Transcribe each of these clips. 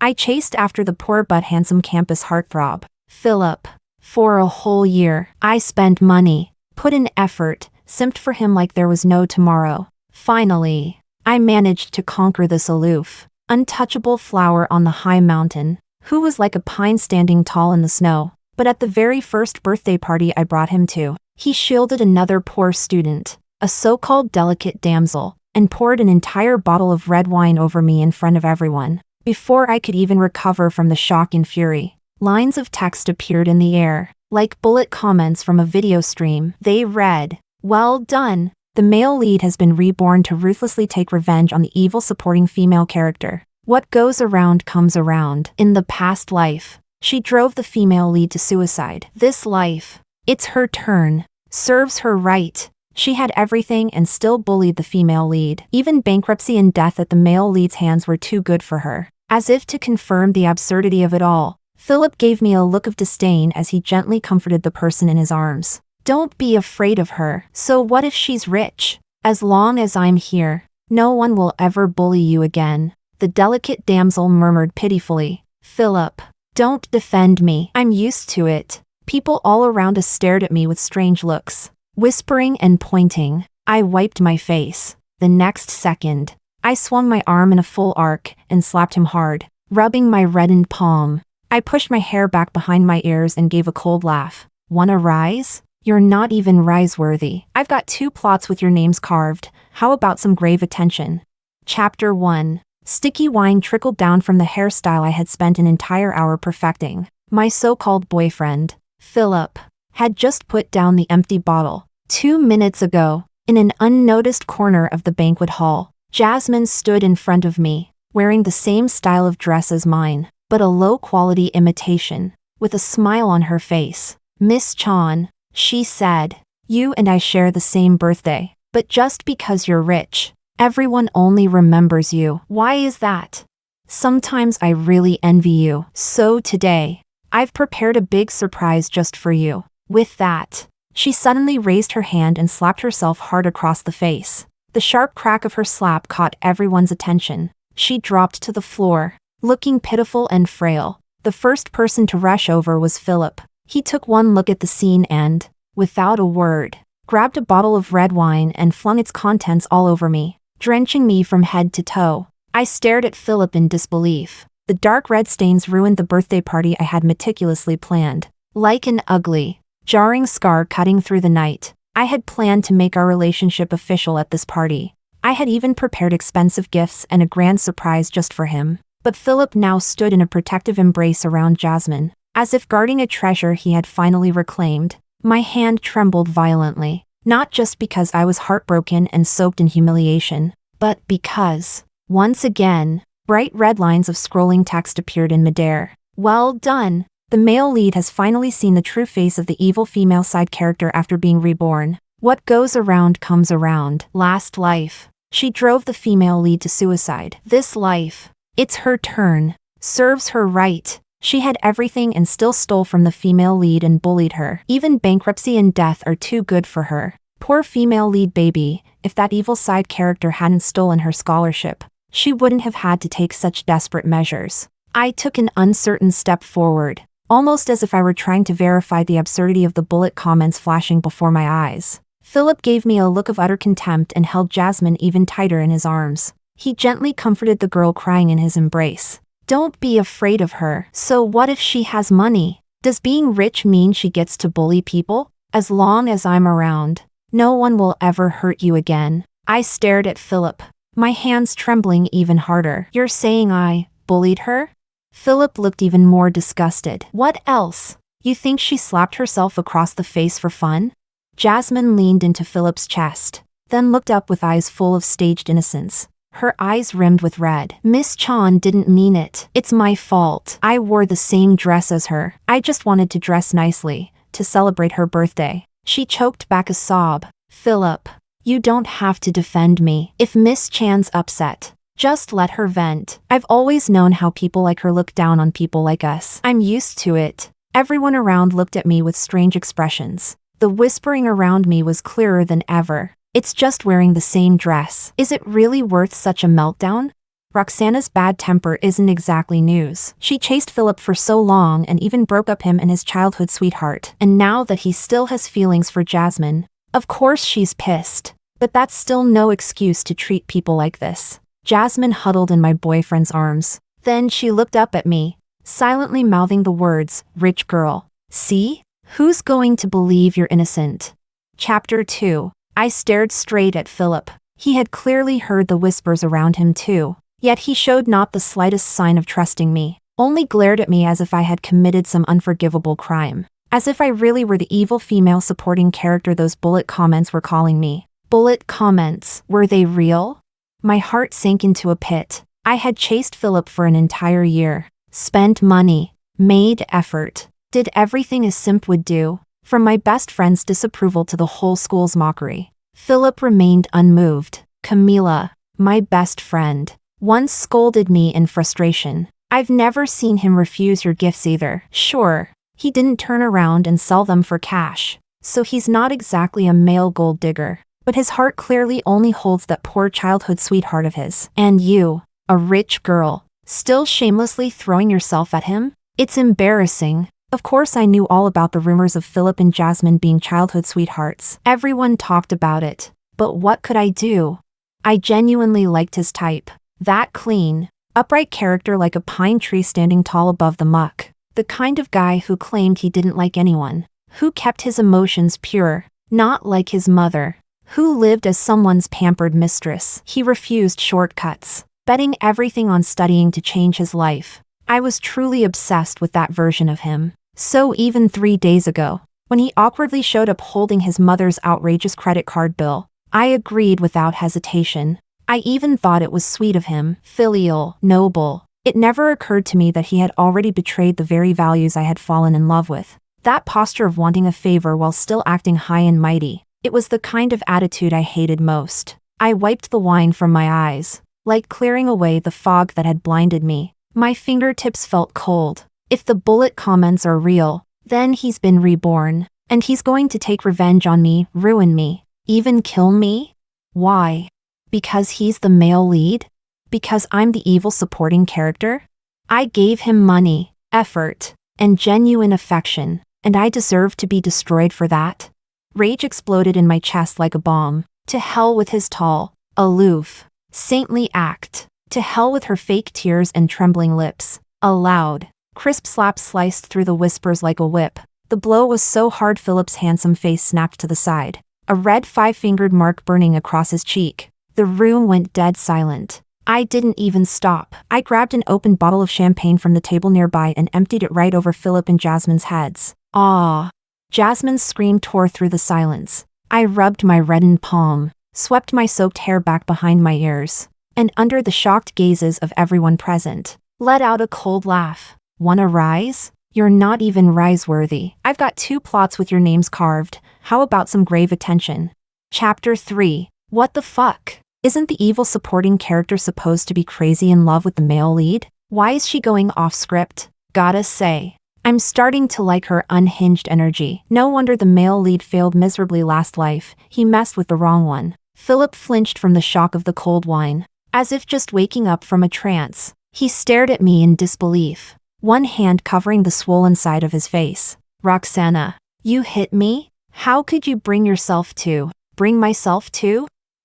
I chased after the poor but handsome campus heartthrob, Philip. For a whole year, I spent money, put in effort, simped for him like there was no tomorrow. Finally, I managed to conquer this aloof, untouchable flower on the high mountain, who was like a pine standing tall in the snow. But at the very first birthday party I brought him to, he shielded another poor student, a so-called delicate damsel, and poured an entire bottle of red wine over me in front of everyone. Before I could even recover from the shock and fury, lines of text appeared in the air, like bullet comments from a video stream. They read, "Well done. The male lead has been reborn to ruthlessly take revenge on the evil supporting female character. What goes around comes around. In the past life, she drove the female lead to suicide. This life, it's her turn. Serves her right. She had everything and still bullied the female lead. Even bankruptcy and death at the male lead's hands were too good for her." As if to confirm the absurdity of it all, Philip gave me a look of disdain as he gently comforted the person in his arms. "Don't be afraid of her. So what if she's rich? As long as I'm here, no one will ever bully you again," the delicate damsel murmured pitifully. "Philip, don't defend me. I'm used to it." People all around us stared at me with strange looks, whispering and pointing. I wiped my face. The next second, I swung my arm in a full arc and slapped him hard, rubbing my reddened palm. I pushed my hair back behind my ears and gave a cold laugh. "Wanna rise? You're not even rise-worthy. I've got 2 plots with your names carved. How about some grave attention?" Chapter 1. Sticky wine trickled down from the hairstyle I had spent an entire hour perfecting. My so-called boyfriend, Philip, had just put down the empty bottle. 2 minutes ago, in an unnoticed corner of the banquet hall, Jasmine stood in front of me, wearing the same style of dress as mine, but a low-quality imitation, with a smile on her face. "Miss Chan," she said, "you and I share the same birthday, but just because you're rich, everyone only remembers you. Why is that? Sometimes I really envy you. So today, I've prepared a big surprise just for you." With that, she suddenly raised her hand and slapped herself hard across the face. The sharp crack of her slap caught everyone's attention. She dropped to the floor, looking pitiful and frail. The first person to rush over was Philip. He took one look at the scene and, without a word, grabbed a bottle of red wine and flung its contents all over me, drenching me from head to toe. I stared at Philip in disbelief. The dark red stains ruined the birthday party I had meticulously planned. Like an ugly, jarring scar cutting through the night, I had planned to make our relationship official at this party. I had even prepared expensive gifts and a grand surprise just for him. But Philip now stood in a protective embrace around Jasmine, as if guarding a treasure he had finally reclaimed. My hand trembled violently, not just because I was heartbroken and soaked in humiliation, but because, once again, bright red lines of scrolling text appeared in midair. "Well done. The male lead has finally seen the true face of the evil female side character after being reborn. What goes around comes around. Last life, she drove the female lead to suicide. This life, it's her turn. Serves her right. She had everything and still stole from the female lead and bullied her. Even bankruptcy and death are too good for her. Poor female lead baby. If that evil side character hadn't stolen her scholarship, she wouldn't have had to take such desperate measures." I took an uncertain step forward, almost as if I were trying to verify the absurdity of the bullet comments flashing before my eyes. Philip gave me a look of utter contempt and held Jasmine even tighter in his arms. He gently comforted the girl crying in his embrace. "Don't be afraid of her. So what if she has money? Does being rich mean she gets to bully people? As long as I'm around, no one will ever hurt you again." I stared at Philip, my hands trembling even harder. "You're saying I bullied her?" Philip looked even more disgusted. "What else? You think she slapped herself across the face for fun?" Jasmine leaned into Philip's chest, then looked up with eyes full of staged innocence, her eyes rimmed with red. "Miss Chan didn't mean it. It's my fault. I wore the same dress as her. I just wanted to dress nicely, to celebrate her birthday." She choked back a sob. "Philip, you don't have to defend me. If Miss Chan's upset, just let her vent. I've always known how people like her look down on people like us. I'm used to it." Everyone around looked at me with strange expressions. The whispering around me was clearer than ever. "It's just wearing the same dress. Is it really worth such a meltdown?" Roxana's bad temper isn't exactly news. She chased Philip for so long and even broke up him and his childhood sweetheart. And now that he still has feelings for Jasmine, of course she's pissed. But that's still no excuse to treat people like this. Jasmine huddled in my boyfriend's arms. Then she looked up at me, silently mouthing the words, "Rich girl. See? Who's going to believe you're innocent?" Chapter 2. I stared straight at Philip. He had clearly heard the whispers around him too. Yet he showed not the slightest sign of trusting me, only glared at me as if I had committed some unforgivable crime. As if I really were the evil female supporting character those bullet comments were calling me. Bullet comments, were they real? My heart sank into a pit. I had chased Philip for an entire year, spent money, made effort, did everything a simp would do, from my best friend's disapproval to the whole school's mockery. Philip remained unmoved. Camila, my best friend, once scolded me in frustration. I've never seen him refuse your gifts either. Sure, he didn't turn around and sell them for cash, so he's not exactly a male gold digger. But his heart clearly only holds that poor childhood sweetheart of his. And you, a rich girl, still shamelessly throwing yourself at him? It's embarrassing. Of course I knew all about the rumors of Philip and Jasmine being childhood sweethearts. Everyone talked about it. But what could I do? I genuinely liked his type. That clean, upright character like a pine tree standing tall above the muck. The kind of guy who claimed he didn't like anyone. Who kept his emotions pure, not like his mother. Who lived as someone's pampered mistress. He refused shortcuts, betting everything on studying to change his life. I was truly obsessed with that version of him. So even 3 days ago, when he awkwardly showed up holding his mother's outrageous credit card bill, I agreed without hesitation. I even thought it was sweet of him, filial, noble. It never occurred to me that he had already betrayed the very values I had fallen in love with. That posture of wanting a favor while still acting high and mighty. It was the kind of attitude I hated most. I wiped the wine from my eyes, like clearing away the fog that had blinded me. My fingertips felt cold. If the bullet comments are real, then he's been reborn, and he's going to take revenge on me, ruin me, even kill me? Why? Because he's the male lead? Because I'm the evil supporting character? I gave him money, effort, and genuine affection, and I deserve to be destroyed for that? Rage exploded in my chest like a bomb. To hell with his tall, aloof, saintly act. To hell with her fake tears and trembling lips. A loud, crisp slap sliced through the whispers like a whip. The blow was so hard Philip's handsome face snapped to the side, a red 5-fingered mark burning across his cheek. The room went dead silent. I didn't even stop. I grabbed an open bottle of champagne from the table nearby and emptied it right over Philip and Jasmine's heads. Ah! Jasmine's scream tore through the silence. I rubbed my reddened palm, swept my soaked hair back behind my ears, and under the shocked gazes of everyone present, let out a cold laugh. Wanna rise? You're not even rise-worthy. I've got 2 plots with your names carved. How about some grave attention? Chapter 3. What the fuck? Isn't the evil supporting character supposed to be crazy in love with the male lead? Why is she going off script? Gotta say, I'm starting to like her unhinged energy. No wonder the male lead failed miserably last life. He messed with the wrong one. Philip flinched from the shock of the cold wine, as if just waking up from a trance. He stared at me in disbelief, one hand covering the swollen side of his face. Roxana, you hit me? How could you bring myself to?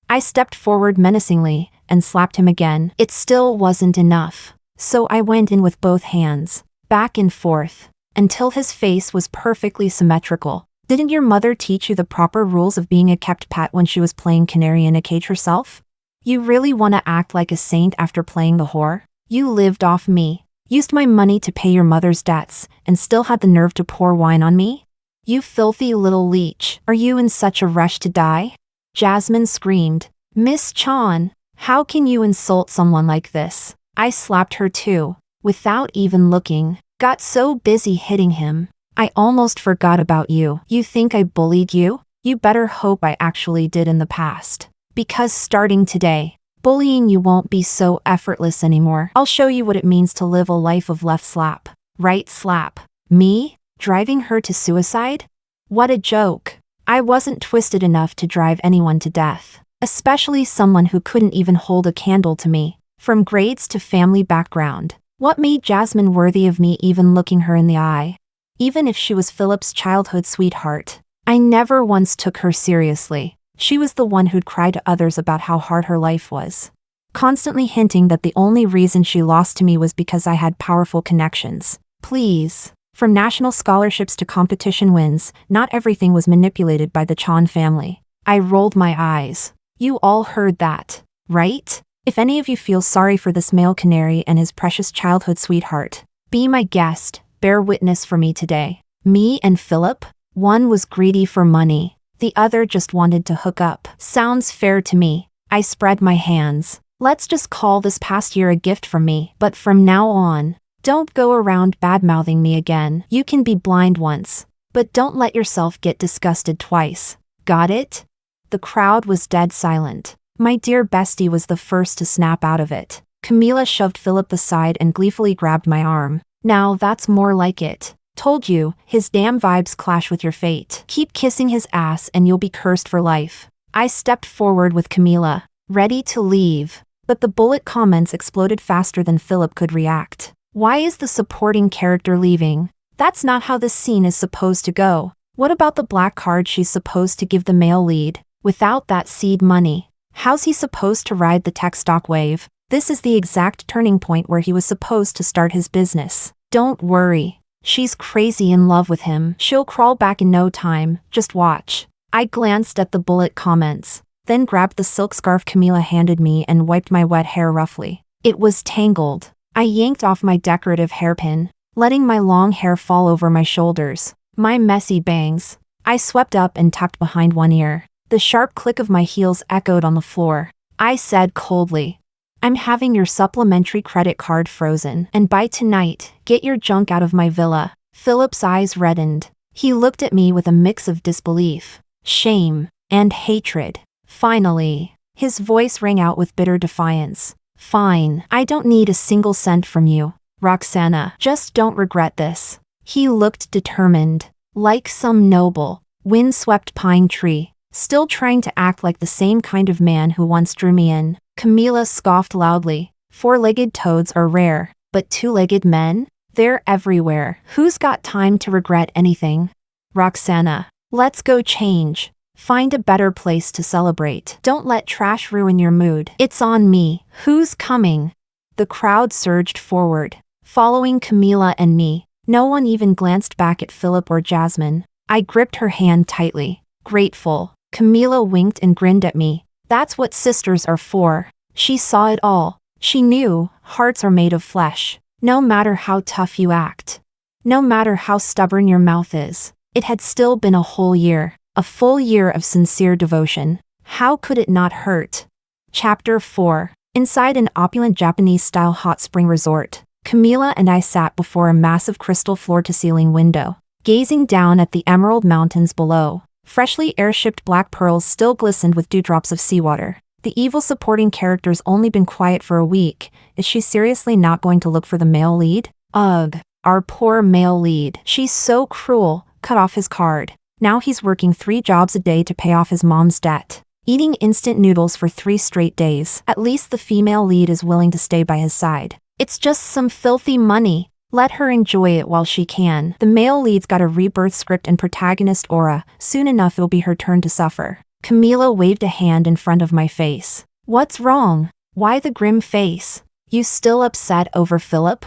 I stepped forward menacingly and slapped him again. It still wasn't enough, so I went in with both hands, back and forth, until his face was perfectly symmetrical. Didn't your mother teach you the proper rules of being a kept pet when she was playing canary in a cage herself? You really want to act like a saint after playing the whore? You lived off me, used my money to pay your mother's debts, and still had the nerve to pour wine on me? You filthy little leech. Are you in such a rush to die? Jasmine screamed. Miss Chan, how can you insult someone like this? I slapped her too, without even looking. Got so busy hitting him, I almost forgot about you. You think I bullied you? You better hope I actually did in the past. Because starting today, bullying you won't be so effortless anymore. I'll show you what it means to live a life of left slap, right slap. Me? Driving her to suicide? What a joke. I wasn't twisted enough to drive anyone to death, especially someone who couldn't even hold a candle to me. From grades to family background. What made Jasmine worthy of me even looking her in the eye? Even if she was Philip's childhood sweetheart, I never once took her seriously. She was the one who'd cry to others about how hard her life was, constantly hinting that the only reason she lost to me was because I had powerful connections. Please. From national scholarships to competition wins, not everything was manipulated by the Chan family. I rolled my eyes. You all heard that, right? If any of you feel sorry for this male canary and his precious childhood sweetheart, be my guest, bear witness for me today. Me and Philip? One was greedy for money. The other just wanted to hook up. Sounds fair to me. I spread my hands. Let's just call this past year a gift from me. But from now on, don't go around bad-mouthing me again. You can be blind once, but don't let yourself get disgusted twice. Got it? The crowd was dead silent. My dear bestie was the first to snap out of it. Camila shoved Philip aside and gleefully grabbed my arm. Now that's more like it. Told you, his damn vibes clash with your fate. Keep kissing his ass and you'll be cursed for life. I stepped forward with Camila, ready to leave. But the bullet comments exploded faster than Philip could react. Why is the supporting character leaving? That's not how this scene is supposed to go. What about the black card she's supposed to give the male lead? Without that seed money, how's he supposed to ride the tech stock wave? This is the exact turning point where he was supposed to start his business. Don't worry. She's crazy in love with him. She'll crawl back in no time. Just watch. I glanced at the bullet comments, then grabbed the silk scarf Camila handed me and wiped my wet hair roughly. It was tangled. I yanked off my decorative hairpin, letting my long hair fall over my shoulders. My messy bangs. I swept up and tucked behind one ear. The sharp click of my heels echoed on the floor. I said coldly, I'm having your supplementary credit card frozen, and by tonight, get your junk out of my villa. Philip's eyes reddened. He looked at me with a mix of disbelief, shame, and hatred. Finally, his voice rang out with bitter defiance. Fine, I don't need a single cent from you, Roxana. Just don't regret this. He looked determined, like some noble, wind-swept pine tree, still trying to act like the same kind of man who once drew me in. Camila scoffed loudly. Four-legged toads are rare, but two-legged men? They're everywhere. Who's got time to regret anything? Roxana, let's go change. Find a better place to celebrate. Don't let trash ruin your mood. It's on me. Who's coming? The crowd surged forward, following Camila and me. No one even glanced back at Philip or Jasmine. I gripped her hand tightly, grateful. Camila winked and grinned at me. That's what sisters are for. She saw it all. She knew hearts are made of flesh. No matter how tough you act, no matter how stubborn your mouth is, it had still been a whole year, a full year of sincere devotion. How could it not hurt? Chapter 4. Inside an opulent Japanese-style hot spring resort, Camila and I sat before a massive crystal floor-to-ceiling window, gazing down at the emerald mountains below. Freshly airshipped black pearls still glistened with dewdrops of seawater. The evil supporting character's only been quiet for a week. Is she seriously not going to look for the male lead? Ugh, our poor male lead. She's so cruel. Cut off his card. Now he's working 3 jobs a day to pay off his mom's debt. Eating instant noodles for 3 straight days. At least the female lead is willing to stay by his side. It's just some filthy money. Let her enjoy it while she can. The male lead's got a rebirth script and protagonist aura. Soon enough it'll be her turn to suffer. Camila waved a hand in front of my face. What's wrong? Why the grim face? You still upset over Philip?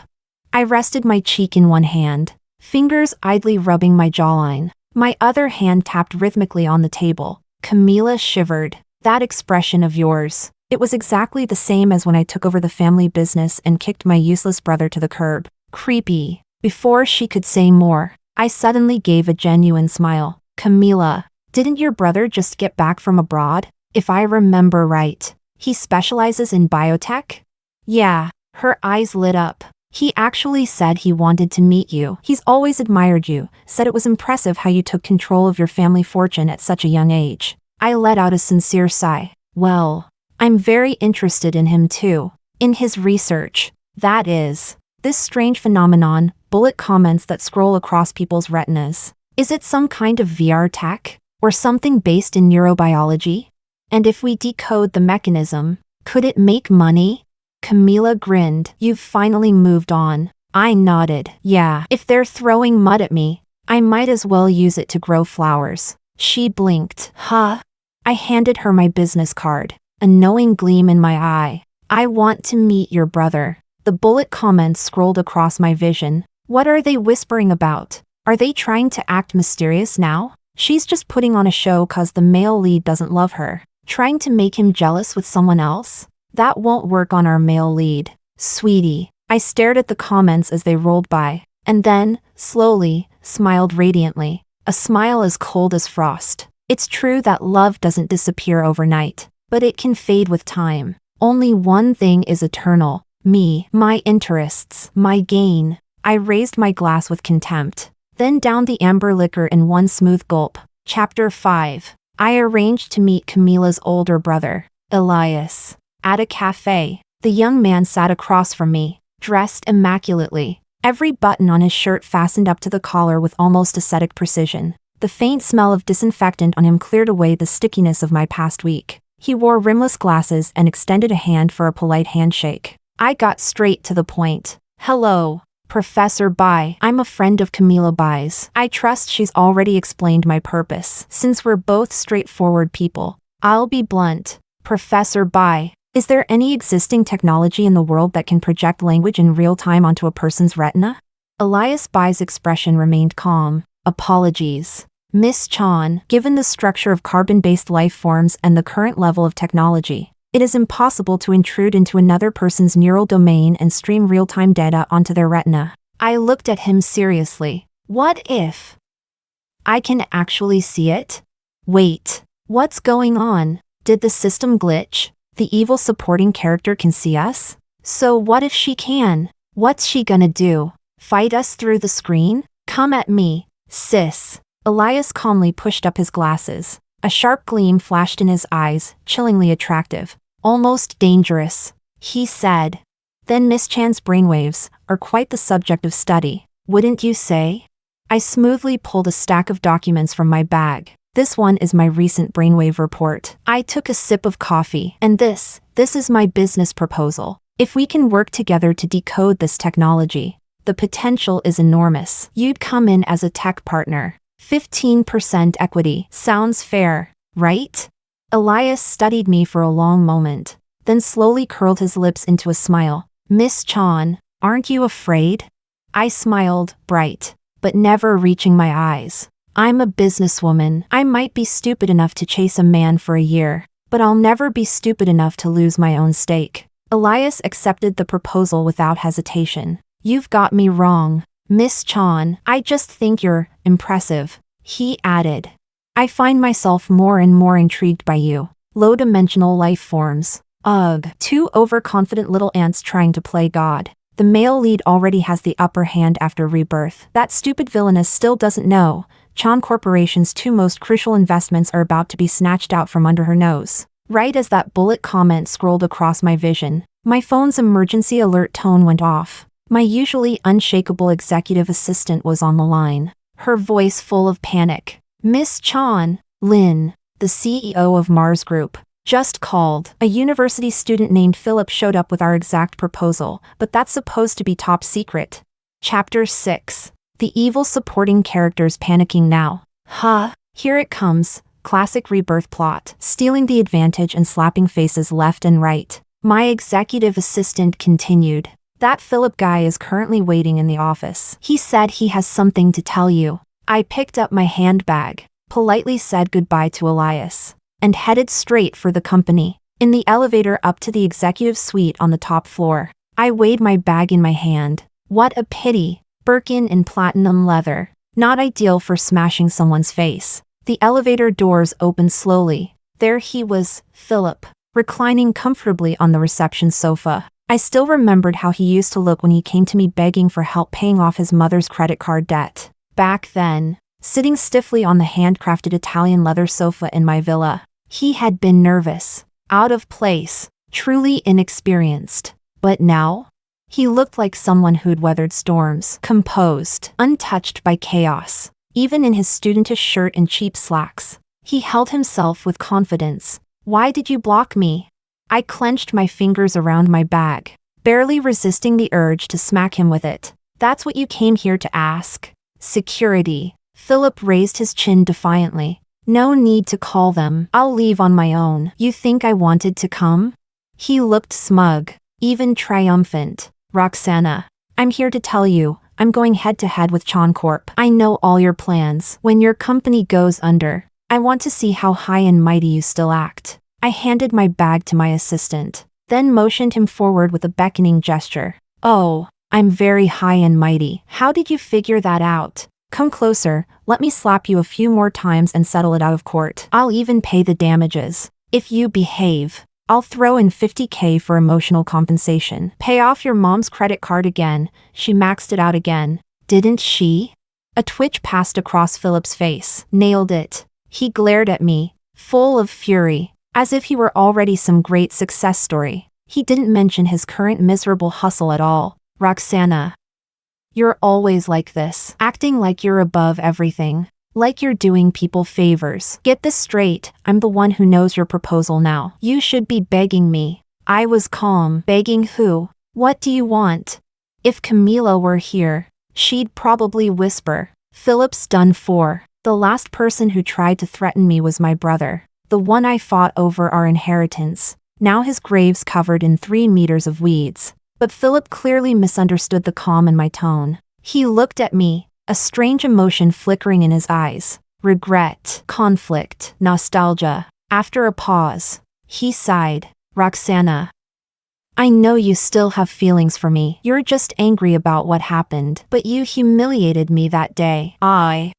I rested my cheek in one hand, fingers idly rubbing my jawline. My other hand tapped rhythmically on the table. Camila shivered. That expression of yours. It was exactly the same as when I took over the family business and kicked my useless brother to the curb. Creepy. Before she could say more, I suddenly gave a genuine smile. Camila, didn't your brother just get back from abroad? If I remember right, he specializes in biotech? Yeah, her eyes lit up. He actually said he wanted to meet you. He's always admired you, said it was impressive how you took control of your family fortune at such a young age. I let out a sincere sigh. Well, I'm very interested in him too. In his research. That is. This strange phenomenon, bullet comments that scroll across people's retinas. Is it some kind of VR tech? Or something based in neurobiology? And if we decode the mechanism, could it make money? Camila grinned. You've finally moved on. I nodded. Yeah, if they're throwing mud at me, I might as well use it to grow flowers. She blinked. Huh? I handed her my business card, a knowing gleam in my eye. I want to meet your brother. The bullet comments scrolled across my vision. What are they whispering about? Are they trying to act mysterious now? She's just putting on a show cause the male lead doesn't love her. Trying to make him jealous with someone else? That won't work on our male lead. Sweetie. I stared at the comments as they rolled by, and then, slowly, smiled radiantly. A smile as cold as frost. It's true that love doesn't disappear overnight, but it can fade with time. Only one thing is eternal. Me, my interests, my gain. I raised my glass with contempt, then downed the amber liquor in one smooth gulp. Chapter 5. I arranged to meet Camila's older brother, Elias, at a cafe. The young man sat across from me, dressed immaculately, every button on his shirt fastened up to the collar with almost ascetic precision. The faint smell of disinfectant on him cleared away the stickiness of my past week. He wore rimless glasses and extended a hand for a polite handshake. I got straight to the point. Hello, Professor Bai. I'm a friend of Camila Bai's. I trust she's already explained my purpose. Since we're both straightforward people, I'll be blunt. Professor Bai, is there any existing technology in the world that can project language in real time onto a person's retina? Elias Bai's expression remained calm. Apologies, Miss Chan. Given the structure of carbon-based life forms and the current level of technology, it is impossible to intrude into another person's neural domain and stream real-time data onto their retina. I looked at him seriously. What if I can actually see it? Wait, what's going on? Did the system glitch? The evil supporting character can see us? So what if she can? What's she gonna do? Fight us through the screen? Come at me, sis. Elias calmly pushed up his glasses. A sharp gleam flashed in his eyes, chillingly attractive. Almost dangerous, he said. Then Miss Chan's brainwaves are quite the subject of study, wouldn't you say? I smoothly pulled a stack of documents from my bag. This one is my recent brainwave report. I took a sip of coffee. And this is my business proposal. If we can work together to decode this technology, the potential is enormous. You'd come in as a tech partner. 15% equity. Sounds fair, right? Elias studied me for a long moment, then slowly curled his lips into a smile. Miss Chan, aren't you afraid? I smiled, bright, but never reaching my eyes. I'm a businesswoman. I might be stupid enough to chase a man for a year, but I'll never be stupid enough to lose my own stake. Elias accepted the proposal without hesitation. You've got me wrong, Miss Chan. I just think you're impressive, he added. I find myself more and more intrigued by you. Low-dimensional life forms. Ugh, two overconfident little ants trying to play God. The male lead already has the upper hand after rebirth. That stupid villainess still doesn't know Chan Corporation's two most crucial investments are about to be snatched out from under her nose. Right as that bullet comment scrolled across my vision, my phone's emergency alert tone went off. My usually unshakable executive assistant was on the line, her voice full of panic. Miss Chan, Lin, the CEO of Mars Group, just called. A university student named Philip showed up with our exact proposal, but that's supposed to be top secret. Chapter 6. The evil supporting characters panicking now. Huh, here it comes. Classic rebirth plot. Stealing the advantage and slapping faces left and right. My executive assistant continued. That Philip guy is currently waiting in the office. He said he has something to tell you. I picked up my handbag, politely said goodbye to Elias, and headed straight for the company. In the elevator up to the executive suite on the top floor, I weighed my bag in my hand. What a pity. Birkin in platinum leather. Not ideal for smashing someone's face. The elevator doors opened slowly. There he was, Philip, reclining comfortably on the reception sofa. I still remembered how he used to look when he came to me begging for help paying off his mother's credit card debt. Back then, sitting stiffly on the handcrafted Italian leather sofa in my villa, he had been nervous, out of place, truly inexperienced. But now, he looked like someone who'd weathered storms, composed, untouched by chaos. Even in his studentish shirt and cheap slacks, he held himself with confidence. Why did you block me? I clenched my fingers around my bag. barely resisting the urge to smack him with it. That's what you came here to ask? Security. Philip raised his chin defiantly. No need to call them. I'll leave on my own. You think I wanted to come? He looked smug, even triumphant. Roxana, I'm here to tell you, I'm going head-to-head with Corp. I know all your plans. When your company goes under, I want to see how high and mighty you still act. I handed my bag to my assistant, then motioned him forward with a beckoning gesture. Oh, I'm very high and mighty. How did you figure that out? Come closer, let me slap you a few more times and settle it out of court. I'll even pay the damages. If you behave, I'll throw in $50K for emotional compensation. Pay off your mom's credit card again. She maxed it out again. Didn't she? A twitch passed across Philip's face. Nailed it. He glared at me, full of fury, as if he were already some great success story. He didn't mention his current miserable hustle at all. Roxana, you're always like this, acting like you're above everything. Like you're doing people favors. Get this straight, I'm the one who knows your proposal now. You should be begging me. I was calm. Begging who? What do you want? If Camila were here, she'd probably whisper. Philip's done for. The last person who tried to threaten me was my brother, the one I fought over our inheritance. Now his grave's covered in 3 meters of weeds. But Philip clearly misunderstood the calm in my tone. He looked at me, a strange emotion flickering in his eyes. Regret, conflict, nostalgia. After a pause, he sighed. Roxana, I know you still have feelings for me. You're just angry about what happened. But you humiliated me that day. I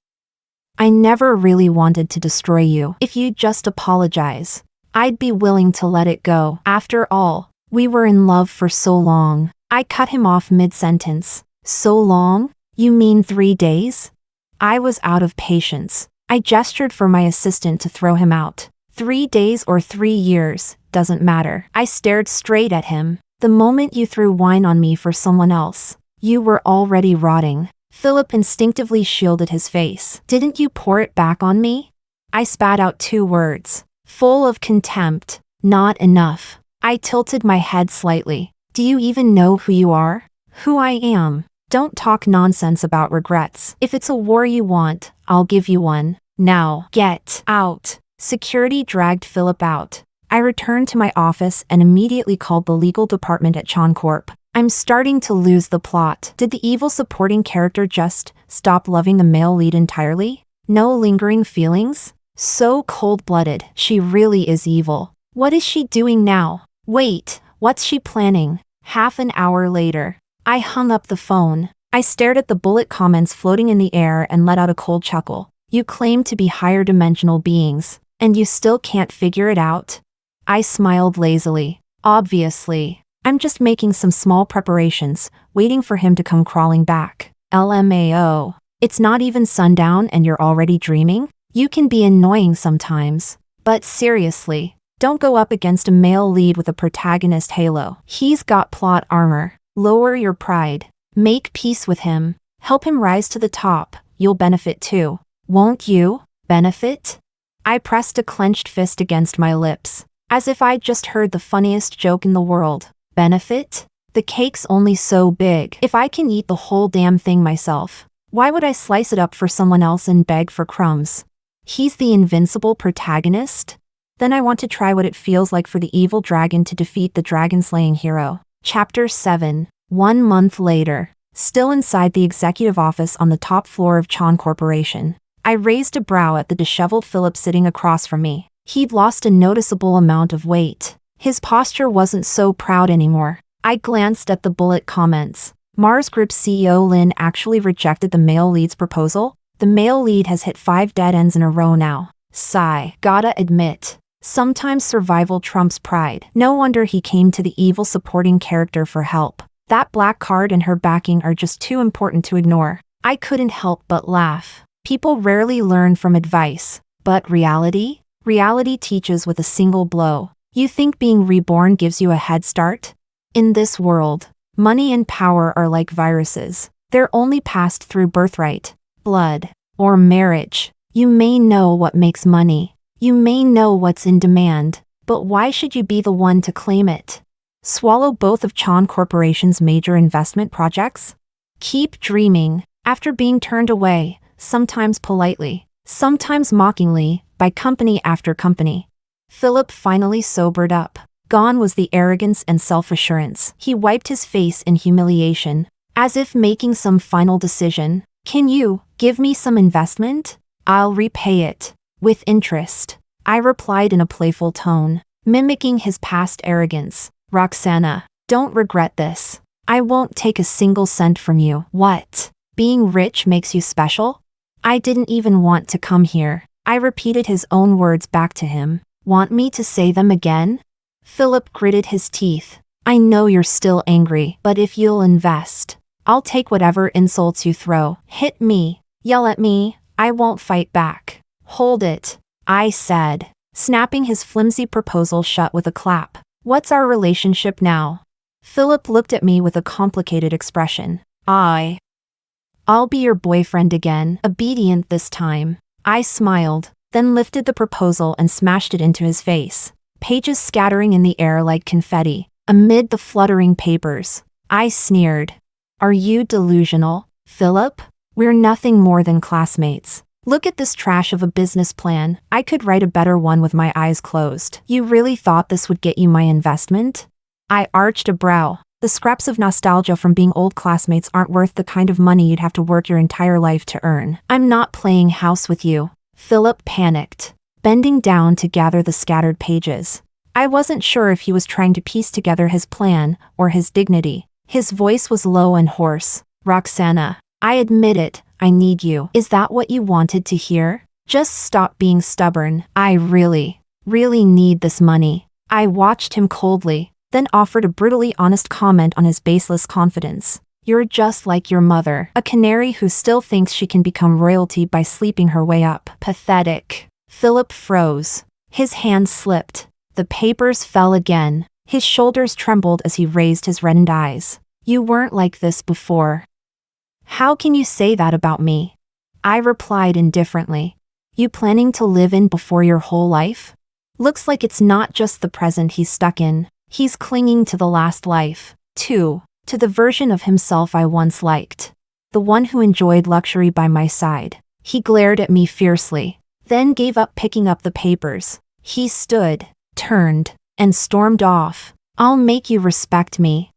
never really wanted to destroy you. If you'd just apologize, I'd be willing to let it go. After all, we were in love for so long. I cut him off mid-sentence. So long? You mean 3 days? I was out of patience. I gestured for my assistant to throw him out. 3 days or 3 years, doesn't matter. I stared straight at him. The moment you threw wine on me for someone else, you were already rotting. Philip instinctively shielded his face. Didn't you pour it back on me? I spat out 2 words, full of contempt. Not enough. I tilted my head slightly. Do you even know who you are? Who I am? Don't talk nonsense about regrets. If it's a war you want, I'll give you one. Now, get out. Security dragged Philip out. I returned to my office and immediately called the legal department at Corp. I'm starting to lose the plot. Did the evil supporting character just stop loving the male lead entirely? No lingering feelings? So cold-blooded. She really is evil. What is she doing now? Wait, what's she planning? Half an hour later, I hung up the phone. I stared at the bullet comments floating in the air and let out a cold chuckle. You claim to be higher dimensional beings, and you still can't figure it out? I smiled lazily. Obviously. I'm just making some small preparations, waiting for him to come crawling back. LMAO. It's not even sundown and you're already dreaming? You can be annoying sometimes. But seriously, don't go up against a male lead with a protagonist halo. He's got plot armor. Lower your pride. Make peace with him. Help him rise to the top. You'll benefit too. Won't you? Benefit? I pressed a clenched fist against my lips, as if I'd just heard the funniest joke in the world. Benefit? The cake's only so big. If I can eat the whole damn thing myself, why would I slice it up for someone else and beg for crumbs? He's the invincible protagonist? Then I want to try what it feels like for the evil dragon to defeat the dragon-slaying hero. Chapter 7. 1 month later. Still inside the executive office on the top floor of Corporation. I raised a brow at the disheveled Philip sitting across from me. He'd lost a noticeable amount of weight. His posture wasn't so proud anymore. I glanced at the bullet comments. Mars Group CEO Lynn actually rejected the male lead's proposal. The male lead has hit 5 dead ends in a row now. Sigh. Gotta admit, sometimes survival trumps pride. No wonder he came to the evil supporting character for help. That black card and her backing are just too important to ignore. I couldn't help but laugh. People rarely learn from advice. But reality? Reality teaches with a single blow. You think being reborn gives you a head start? In this world, money and power are like viruses. They're only passed through birthright, blood, or marriage. You may know what makes money. You may know what's in demand. But why should you be the one to claim it? Swallow both of Chan Corporation's major investment projects? Keep dreaming. After being turned away, sometimes politely, sometimes mockingly, by company after company, Philip finally sobered up. Gone was the arrogance and self-assurance. He wiped his face in humiliation, as if making some final decision. Can you give me some investment? I'll repay it with interest, I replied in a playful tone, mimicking his past arrogance. Roxana, don't regret this. I won't take a single cent from you. What? Being rich makes you special? I didn't even want to come here. I repeated his own words back to him. Want me to say them again? Philip gritted his teeth. I know you're still angry, but if you'll invest, I'll take whatever insults you throw. Hit me. Yell at me. I won't fight back. Hold it, I said, snapping his flimsy proposal shut with a clap. What's our relationship now? Philip looked at me with a complicated expression. I'll be your boyfriend again, obedient this time. I smiled, then lifted the proposal and smashed it into his face, pages scattering in the air like confetti. Amid the fluttering papers, I sneered. Are you delusional, Philip? We're nothing more than classmates. Look at this trash of a business plan. I could write a better one with my eyes closed. You really thought this would get you my investment? I arched a brow. The scraps of nostalgia from being old classmates aren't worth the kind of money you'd have to work your entire life to earn. I'm not playing house with you. Philip panicked, bending down to gather the scattered pages. I wasn't sure if he was trying to piece together his plan or his dignity. His voice was low and hoarse. Roxana, I admit it, I need you. Is that what you wanted to hear? Just stop being stubborn. I really need this money. I watched him coldly, then offered a brutally honest comment on his baseless confidence. You're just like your mother, a canary who still thinks she can become royalty by sleeping her way up. Pathetic. Philip froze. His hand slipped. The papers fell again. His shoulders trembled as he raised his reddened eyes. You weren't like this before. How can you say that about me? I replied indifferently. You planning to live in before your whole life? Looks like it's not just the present he's stuck in. He's clinging to the last life, too, to the version of himself I once liked. The one who enjoyed luxury by my side. He glared at me fiercely, then gave up picking up the papers. He stood, turned, and stormed off. I'll make you respect me.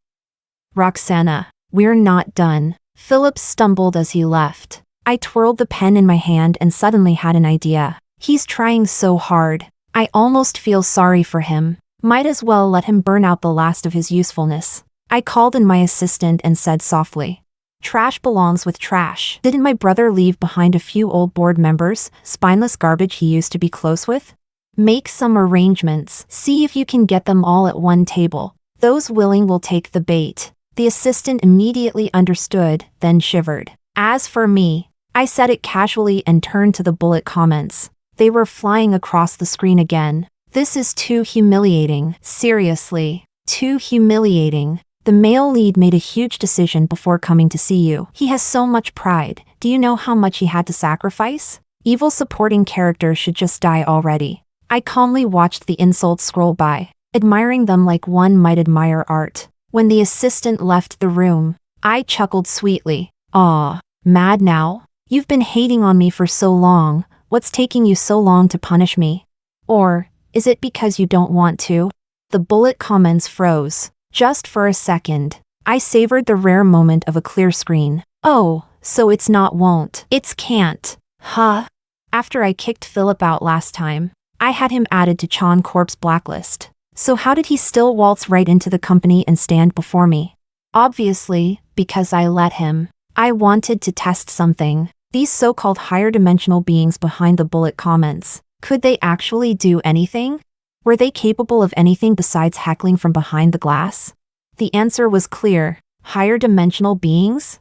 Roxana, we're not done. Philip stumbled as he left. I twirled the pen in my hand and suddenly had an idea. He's trying so hard. I almost feel sorry for him. Might as well let him burn out the last of his usefulness. I called in my assistant and said softly, trash belongs with trash. Didn't my brother leave behind a few old board members, spineless garbage he used to be close with? Make some arrangements. See if you can get them all at one table. Those willing will take the bait. The assistant immediately understood, then shivered. As for me, I said it casually and turned to the bullet comments. They were flying across the screen again. This is too humiliating. Seriously, too humiliating. The male lead made a huge decision before coming to see you. He has so much pride. Do you know how much he had to sacrifice? Evil supporting characters should just die already. I calmly watched the insults scroll by, admiring them like one might admire art. When the assistant left the room, I chuckled sweetly. Aw, mad now? You've been hating on me for so long. What's taking you so long to punish me? Or, is it because you don't want to? The bullet comments froze. Just for a second. I savored the rare moment of a clear screen. Oh, so it's not won't. It's can't. Huh? After I kicked Philip out last time, I had him added to Chan Corp's blacklist. So how did he still waltz right into the company and stand before me? Obviously, because I let him. I wanted to test something. These so-called higher dimensional beings behind the bullet comments. Could they actually do anything? Were they capable of anything besides heckling from behind the glass? The answer was clear. Higher dimensional beings?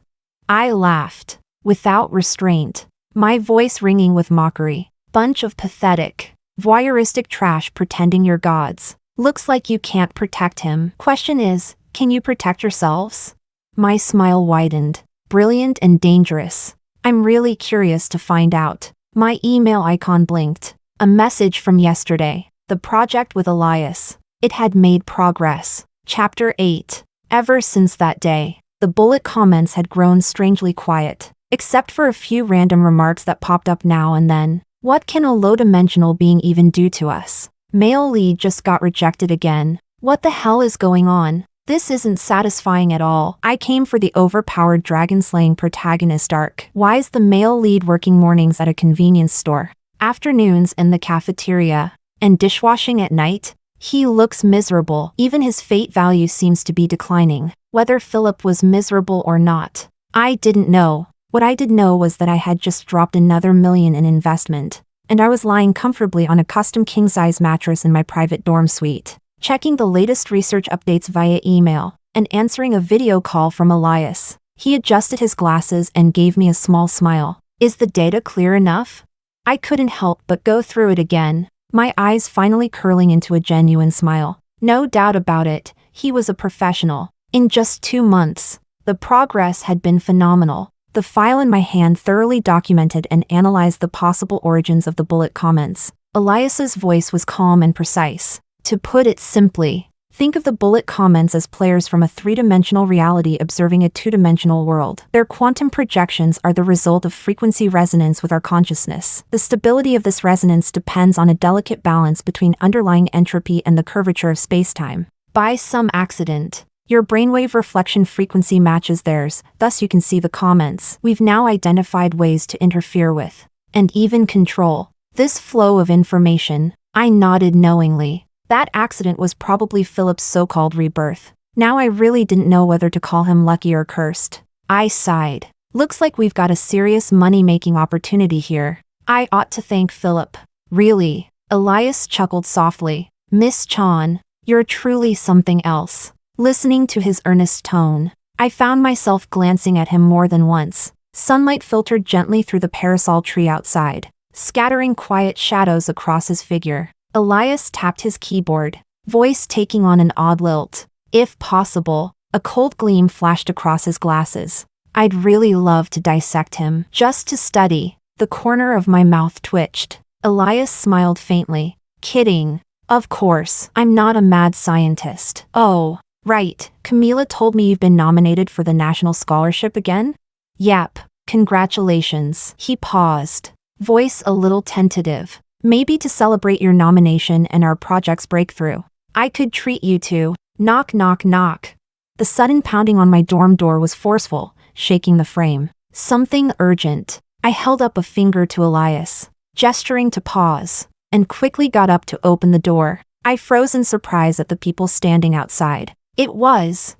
I laughed, without restraint, my voice ringing with mockery. Bunch of pathetic, voyeuristic trash pretending you're gods. Looks like you can't protect him. Question is, can you protect yourselves? My smile widened. Brilliant and dangerous. I'm really curious to find out. My email icon blinked. A message from yesterday. The project with Elias. It had made progress. Chapter 8. Ever since that day, the bullet comments had grown strangely quiet, except for a few random remarks that popped up now and then. What can a low-dimensional being even do to us? Male lead just got rejected again. What the hell is going on? This isn't satisfying at all. I came for the overpowered dragon-slaying protagonist arc. Why is the male lead working mornings at a convenience store, afternoons in the cafeteria, and dishwashing at night? He looks miserable. Even his fate value seems to be declining. Whether Philip was miserable or not, I didn't know. What I did know was that I had just dropped another $1 million in investment, and I was lying comfortably on a custom king-size mattress in my private dorm suite, checking the latest research updates via email, and answering a video call from Elias. He adjusted his glasses and gave me a small smile. Is the data clear enough? I couldn't help but go through it again, my eyes finally curling into a genuine smile. No doubt about it, he was a professional. In just 2 months, the progress had been phenomenal. The file in my hand thoroughly documented and analyzed the possible origins of the bullet comments. Elias's voice was calm and precise. To put it simply, think of the bullet comments as players from a 3-dimensional reality observing a 2-dimensional world. Their quantum projections are the result of frequency resonance with our consciousness. The stability of this resonance depends on a delicate balance between underlying entropy and the curvature of spacetime. By some accident, your brainwave reflection frequency matches theirs, thus you can see the comments. We've now identified ways to interfere with, and even control, this flow of information. I nodded knowingly. That accident was probably Philip's so-called rebirth. Now I really didn't know whether to call him lucky or cursed. I sighed. Looks like we've got a serious money-making opportunity here. I ought to thank Philip. Really? Elias chuckled softly. Miss Chan, you're truly something else. Listening to his earnest tone, I found myself glancing at him more than once. Sunlight filtered gently through the parasol tree outside, scattering quiet shadows across his figure. Elias tapped his keyboard, voice taking on an odd lilt. If possible, a cold gleam flashed across his glasses. I'd really love to dissect him, just to study. The corner of my mouth twitched. Elias smiled faintly. Kidding. Of course, I'm not a mad scientist. Oh. Right, Camila told me you've been nominated for the National Scholarship again? Yep, congratulations. He paused, voice a little tentative. Maybe to celebrate your nomination and our project's breakthrough, I could treat you to. Knock knock knock. The sudden pounding on my dorm door was forceful, shaking the frame. Something urgent. I held up a finger to Elias, gesturing to pause, and quickly got up to open the door. I froze in surprise at the people standing outside. It was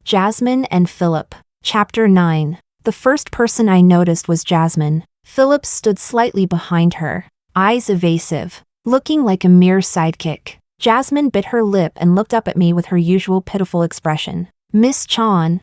Jasmine and Philip. Chapter 9. The first person I noticed was Jasmine. Philip stood slightly behind her, eyes evasive, looking like a mere sidekick. Jasmine bit her lip and looked up at me with her usual pitiful expression. Miss Chan,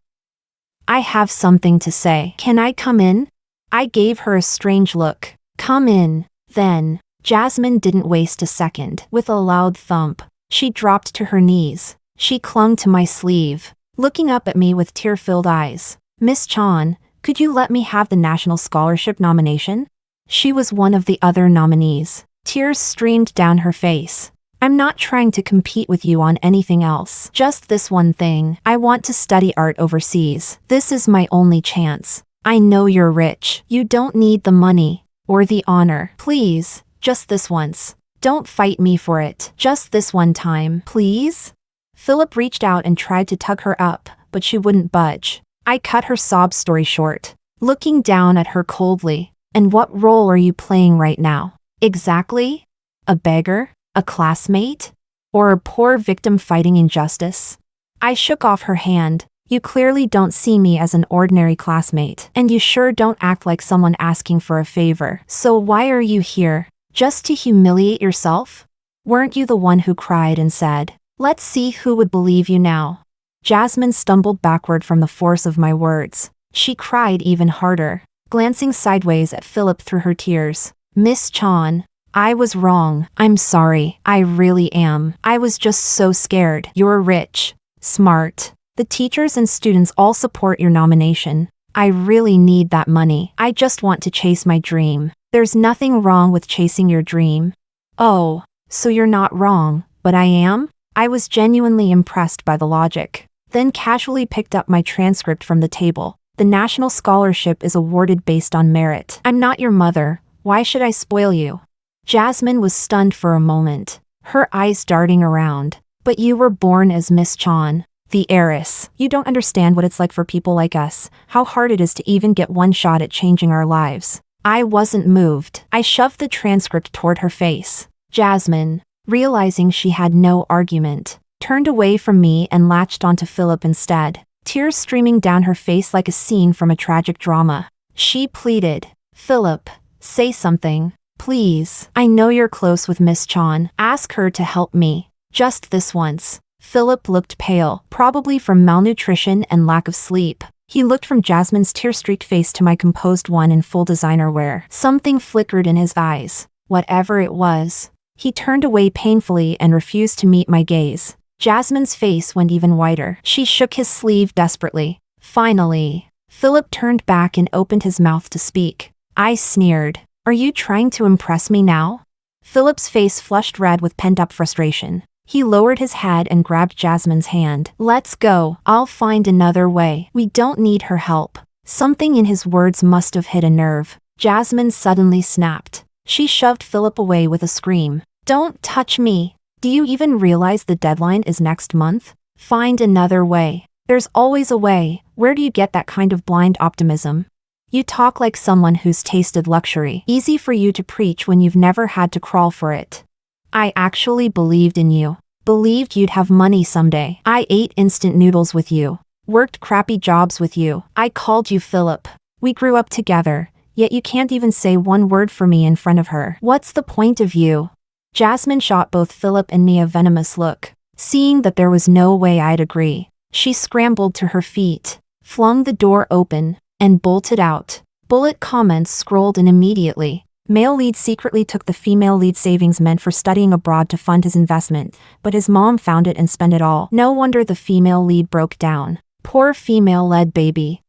I have something to say. Can I come in? I gave her a strange look. Come in. Then, Jasmine didn't waste a second. With a loud thump, she dropped to her knees. She clung to my sleeve, looking up at me with tear-filled eyes. Miss Chan, could you let me have the National Scholarship nomination? She was one of the other nominees. Tears streamed down her face. I'm not trying to compete with you on anything else. Just this one thing. I want to study art overseas. This is my only chance. I know you're rich. You don't need the money or the honor. Please, just this once. Don't fight me for it. Just this one time, please? Philip reached out and tried to tug her up, but she wouldn't budge. I cut her sob story short, looking down at her coldly. And what role are you playing right now? Exactly? A beggar? A classmate? Or a poor victim fighting injustice? I shook off her hand. You clearly don't see me as an ordinary classmate, and you sure don't act like someone asking for a favor. So why are you here? Just to humiliate yourself? Weren't you the one who cried and said, let's see who would believe you now? Jasmine stumbled backward from the force of my words. She cried even harder, glancing sideways at Philip through her tears. Miss Chan, I was wrong. I'm sorry. I really am. I was just so scared. You're rich, smart. The teachers and students all support your nomination. I really need that money. I just want to chase my dream. There's nothing wrong with chasing your dream. Oh, so you're not wrong, but I am? I was genuinely impressed by the logic. Then casually picked up my transcript from the table. The national scholarship is awarded based on merit. I'm not your mother. Why should I spoil you? Jasmine was stunned for a moment, her eyes darting around. But you were born as Miss Chan, the heiress. You don't understand what it's like for people like us, how hard it is to even get one shot at changing our lives. I wasn't moved. I shoved the transcript toward her face. Jasmine, realizing she had no argument, turned away from me and latched onto Philip instead, tears streaming down her face like a scene from a tragic drama. She pleaded, "Philip, say something, please. I know you're close with Miss Chan. Ask her to help me. Just this once." Philip looked pale, probably from malnutrition and lack of sleep. He looked from Jasmine's tear-streaked face to my composed one in full designer wear. Something flickered in his eyes. Whatever it was. He turned away painfully and refused to meet my gaze. Jasmine's face went even whiter. She shook his sleeve desperately. Finally, Philip turned back and opened his mouth to speak. I sneered. "Are you trying to impress me now?" Philip's face flushed red with pent-up frustration. He lowered his head and grabbed Jasmine's hand. "Let's go. I'll find another way. We don't need her help." Something in his words must have hit a nerve. Jasmine suddenly snapped. She shoved Philip away with a scream. "Don't touch me. Do you even realize the deadline is next month? Find another way. There's always a way. Where do you get that kind of blind optimism? You talk like someone who's tasted luxury. Easy for you to preach when you've never had to crawl for it. I actually believed in you. Believed you'd have money someday. I ate instant noodles with you. Worked crappy jobs with you. I called you Philip. We grew up together, yet you can't even say one word for me in front of her. What's the point of you?" Jasmine shot both Philip and me a venomous look. Seeing that there was no way I'd agree, she scrambled to her feet, flung the door open, and bolted out. Bullet comments scrolled in immediately. Male lead secretly took the female lead savings meant for studying abroad to fund his investment, but his mom found it and spent it all. No wonder the female lead broke down. Poor female-led baby.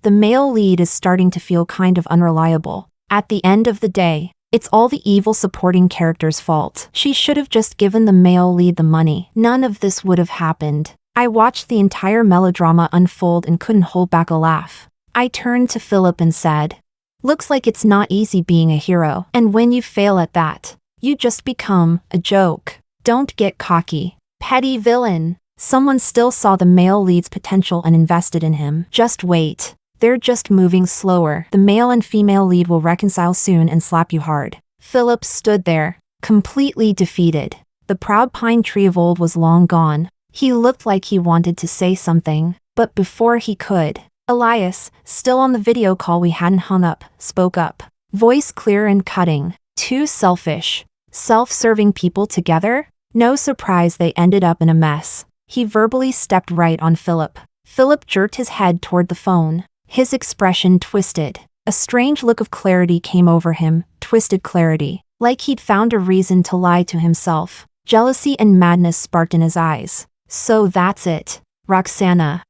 The male lead is starting to feel kind of unreliable. At the end of the day, it's all the evil supporting character's fault. She should have just given the male lead the money. None of this would have happened. I watched the entire melodrama unfold and couldn't hold back a laugh. I turned to Philip and said, "Looks like it's not easy being a hero. And when you fail at that, you just become a joke. Don't get cocky. Petty villain." Someone still saw the male lead's potential and invested in him. Just wait. They're just moving slower. The male and female lead will reconcile soon and slap you hard. Philip stood there, completely defeated. The proud pine tree of old was long gone. He looked like he wanted to say something, but before he could, Elias, still on the video call we hadn't hung up, spoke up. Voice clear and cutting. Two selfish, self-serving people together? No surprise they ended up in a mess. He verbally stepped right on Philip. Philip jerked his head toward the phone. His expression twisted. A strange look of clarity came over him, twisted clarity, like he'd found a reason to lie to himself. Jealousy and madness sparked in his eyes. "So that's it, Roxana.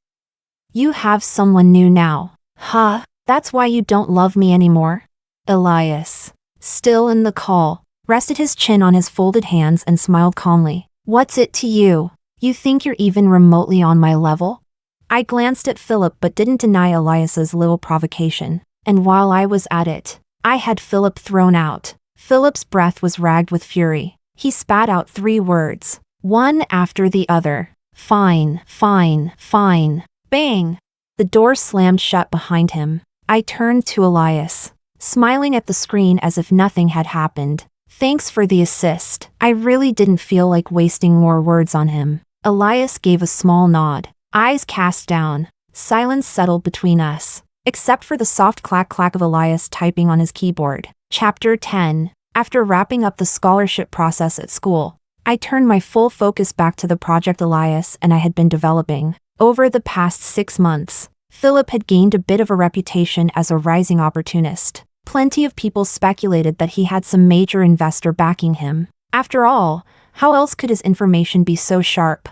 You have someone new now. Huh? That's why you don't love me anymore?" Elias, still in the call, rested his chin on his folded hands and smiled calmly. "What's it to you? You think you're even remotely on my level?" I glanced at Philip but didn't deny Elias's little provocation. And while I was at it, I had Philip thrown out. Philip's breath was ragged with fury. He spat out 3 words, one after the other. "Fine, fine, fine." Bang! The door slammed shut behind him. I turned to Elias, smiling at the screen as if nothing had happened. "Thanks for the assist. I really didn't feel like wasting more words on him." Elias gave a small nod. Eyes cast down. Silence settled between us, except for the soft clack-clack of Elias typing on his keyboard. Chapter 10. After wrapping up the scholarship process at school, I turned my full focus back to the project Elias and I had been developing. Over the past 6 months, Philip had gained a bit of a reputation as a rising opportunist. Plenty of people speculated that he had some major investor backing him. After all, how else could his information be so sharp?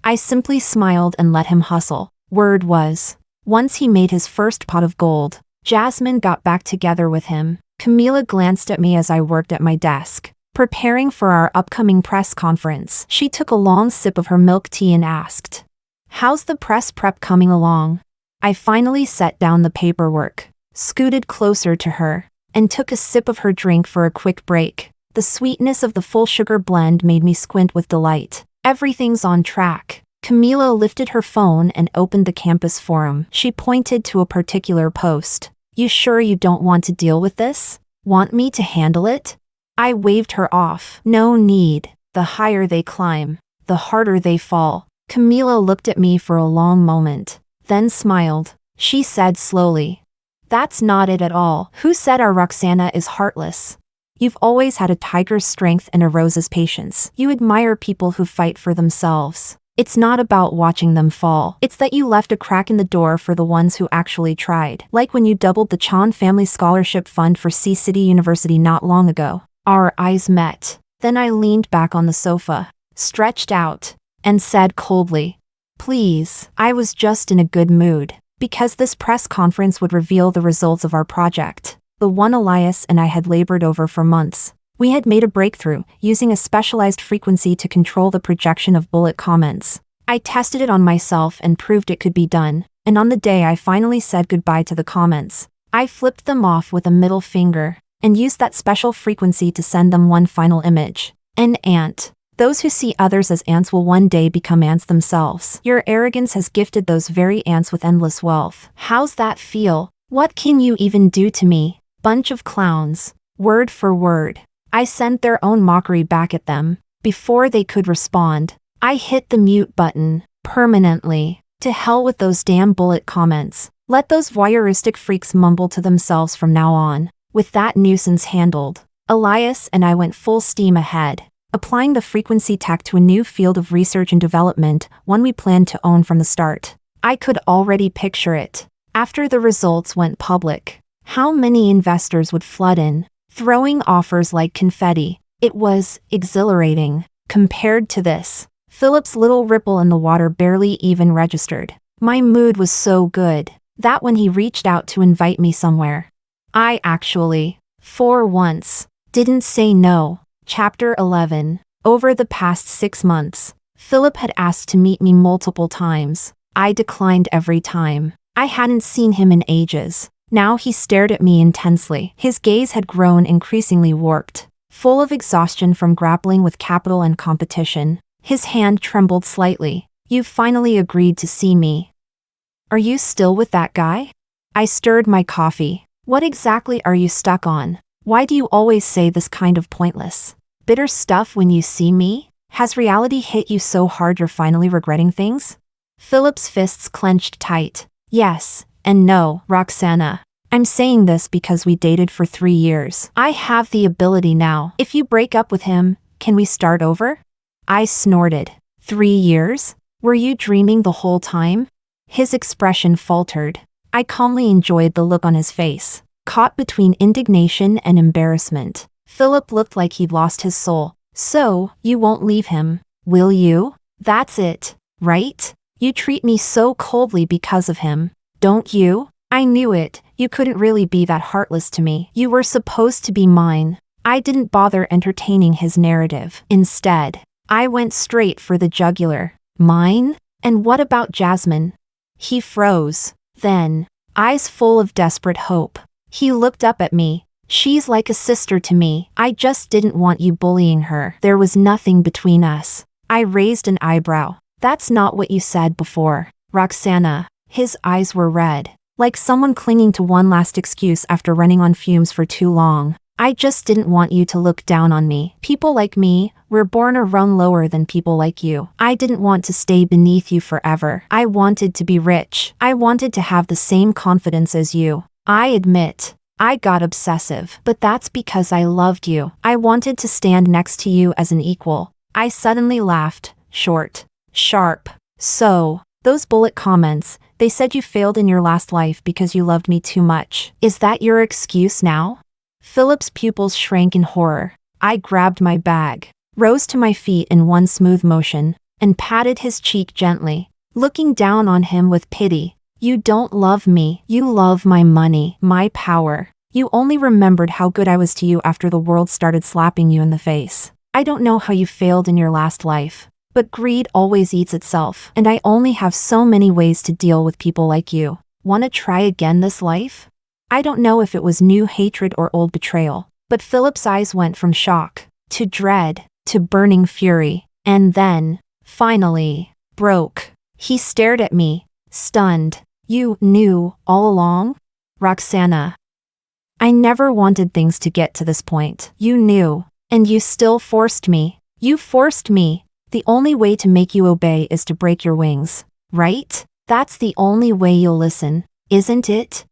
I simply smiled and let him hustle. Word was, once he made his first pot of gold, Jasmine got back together with him. Camila glanced at me as I worked at my desk. preparing for our upcoming press conference. She took a long sip of her milk tea and asked, "How's the press prep coming along?" I finally set down the paperwork, scooted closer to her, and took a sip of her drink for a quick break. The sweetness of the full sugar blend made me squint with delight. Everything's on track. Camila lifted her phone and opened the campus forum. She pointed to a particular post. "You sure you don't want to deal with this? Want me to handle it?" I waved her off. "No need. The higher they climb, the harder they fall." Camila looked at me for a long moment, then smiled. She said slowly, "That's not it at all. Who said our Roxana is heartless? You've always had a tiger's strength and a rose's patience. You admire people who fight for themselves. It's not about watching them fall. It's that you left a crack in the door for the ones who actually tried. Like when you doubled the Chan Family Scholarship Fund for Sea City University not long ago." Our eyes met. Then I leaned back on the sofa, stretched out, and said coldly, "Please." I was just in a good mood, because this press conference would reveal the results of our project, the one Elias and I had labored over for months. We had made a breakthrough, using a specialized frequency to control the projection of bullet comments. I tested it on myself and proved it could be done, and on the day I finally said goodbye to the comments, I flipped them off with a middle finger, and used that special frequency to send them one final image. An ant. Those who see others as ants will one day become ants themselves. Your arrogance has gifted those very ants with endless wealth. How's that feel? What can you even do to me? Bunch of clowns. Word for word. I sent their own mockery back at them. Before they could respond, I hit the mute button, permanently. To hell with those damn bullet comments. Let those voyeuristic freaks mumble to themselves from now on. With that nuisance handled, Elias and I went full steam ahead, applying the frequency tech to a new field of research and development, one we planned to own from the start. I could already picture it. After the results went public, how many investors would flood in, throwing offers like confetti. It was exhilarating. Compared to this, Philip's little ripple in the water barely even registered. My mood was so good that when he reached out to invite me somewhere, I actually, for once, didn't say no. Chapter 11. Over the past 6 months, Philip had asked to meet me multiple times. I declined every time. I hadn't seen him in ages. Now he stared at me intensely. His gaze had grown increasingly warped, full of exhaustion from grappling with capital and competition. His hand trembled slightly. "You've finally agreed to see me. Are you still with that guy?" I stirred my coffee. "What exactly are you stuck on? Why do you always say this kind of pointless, bitter stuff when you see me? Has reality hit you so hard you're finally regretting things?" Philip's fists clenched tight. "Yes, and no, Roxana. I'm saying this because we dated for 3 years. I have the ability now. If you break up with him, can we start over?" I snorted. 3 years? Were you dreaming the whole time?" His expression faltered. I calmly enjoyed the look on his face, caught between indignation and embarrassment. Philip looked like he'd lost his soul. "So, you won't leave him, will you? That's it, right? You treat me so coldly because of him, don't you? I knew it. You couldn't really be that heartless to me. You were supposed to be mine." I didn't bother entertaining his narrative. Instead, I went straight for the jugular. "Mine? And what about Jasmine?" He froze. Then, eyes full of desperate hope, he looked up at me. "She's like a sister to me. I just didn't want you bullying her. There was nothing between us." I raised an eyebrow. "That's not what you said before, Roxana." His eyes were red, like someone clinging to one last excuse after running on fumes for too long. "I just didn't want you to look down on me. People like me, we're born a rung lower than people like you. I didn't want to stay beneath you forever. I wanted to be rich. I wanted to have the same confidence as you. I admit, I got obsessive, but that's because I loved you. I wanted to stand next to you as an equal." I suddenly laughed, short, sharp. "So, those bullet comments, they said you failed in your last life because you loved me too much. Is that your excuse now?" Philip's pupils shrank in horror. I grabbed my bag, rose to my feet in one smooth motion, and patted his cheek gently, looking down on him with pity. "You don't love me. You love my money, my power, You only remembered how good I was to you after the world started slapping you in the face. I don't know how you failed in your last life, but greed always eats itself, and I only have so many ways to deal with people like you. Wanna try again this life? I don't know if it was new hatred or old betrayal, but Philip's eyes went from shock, to dread, to burning fury, and then, finally, broke. He stared at me, stunned. You knew all along? Roxana. I never wanted things to get to this point. You knew, and you still forced me. You forced me. The only way to make you obey is to break your wings, right? That's the only way you'll listen, isn't it?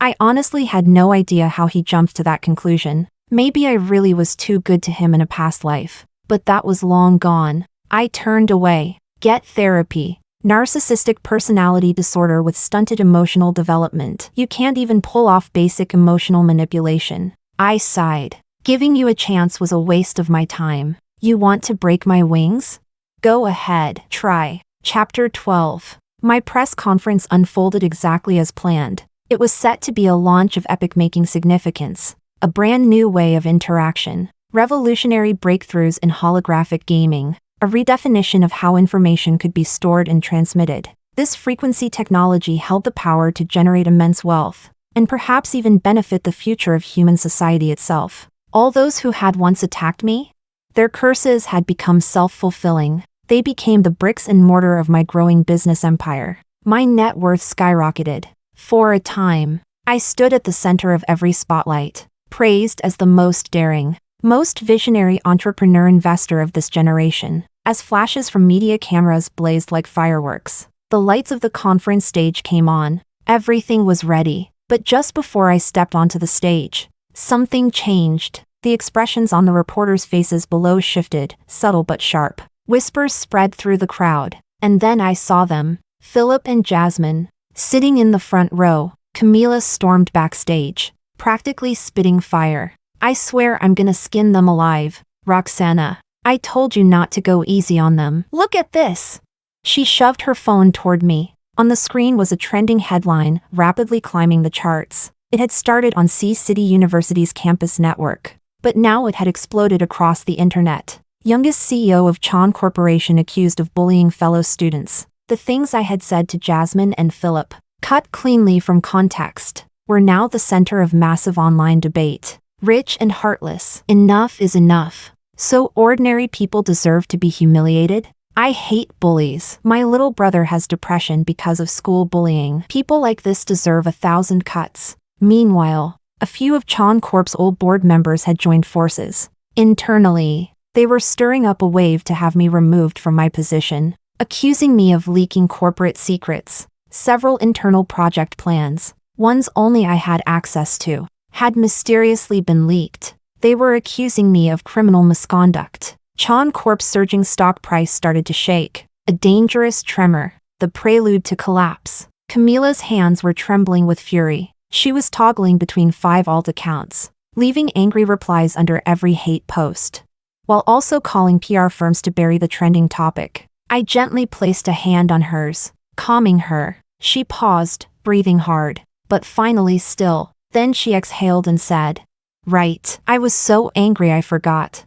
I honestly had no idea how he jumped to that conclusion. Maybe I really was too good to him in a past life, but that was long gone. I turned away. Get therapy. Narcissistic personality disorder with stunted emotional development. You can't even pull off basic emotional manipulation. I sighed. Giving you a chance was a waste of my time. You want to break my wings? Go ahead, try. Chapter 12. My press conference unfolded exactly as planned. It was set to be a launch of epic-making significance, a brand new way of interaction, revolutionary breakthroughs in holographic gaming, a redefinition of how information could be stored and transmitted. This frequency technology held the power to generate immense wealth, and perhaps even benefit the future of human society itself. All those who had once attacked me? Their curses had become self-fulfilling. They became the bricks and mortar of my growing business empire. My net worth skyrocketed. For a time, I stood at the center of every spotlight, praised as the most daring, most visionary entrepreneur investor of this generation. As flashes from media cameras blazed like fireworks, the lights of the conference stage came on. Everything was ready, but just before I stepped onto the stage, something changed. The expressions on the reporters' faces below shifted, subtle but sharp. Whispers spread through the crowd, and then I saw them. Philip and Jasmine, sitting in the front row. Camila stormed backstage, practically spitting fire. I swear I'm gonna skin them alive. Roxana, I told you not to go easy on them. Look at this. She shoved her phone toward me. On the screen was a trending headline, rapidly climbing the charts. It had started on C-City University's campus network, but now it had exploded across the internet. Youngest CEO of Chan Corporation accused of bullying fellow students. The things I had said to Jasmine and Philip, cut cleanly from context, were now the center of massive online debate. Rich and heartless. Enough is enough. So ordinary people deserve to be humiliated? I hate bullies. My little brother has depression because of school bullying. People like this deserve 1,000 cuts. Meanwhile, a few of Chan Corp's old board members had joined forces. Internally, they were stirring up a wave to have me removed from my position, accusing me of leaking corporate secrets. Several internal project plans, ones only I had access to, had mysteriously been leaked. They were accusing me of criminal misconduct. Chan Corp's surging stock price started to shake, a dangerous tremor, the prelude to collapse. Camila's hands were trembling with fury. She was toggling between 5 alt accounts, leaving angry replies under every hate post, while also calling PR firms to bury the trending topic. I gently placed a hand on hers, calming her. She paused, breathing hard, but finally still. Then she exhaled and said, "Right, I was so angry I forgot."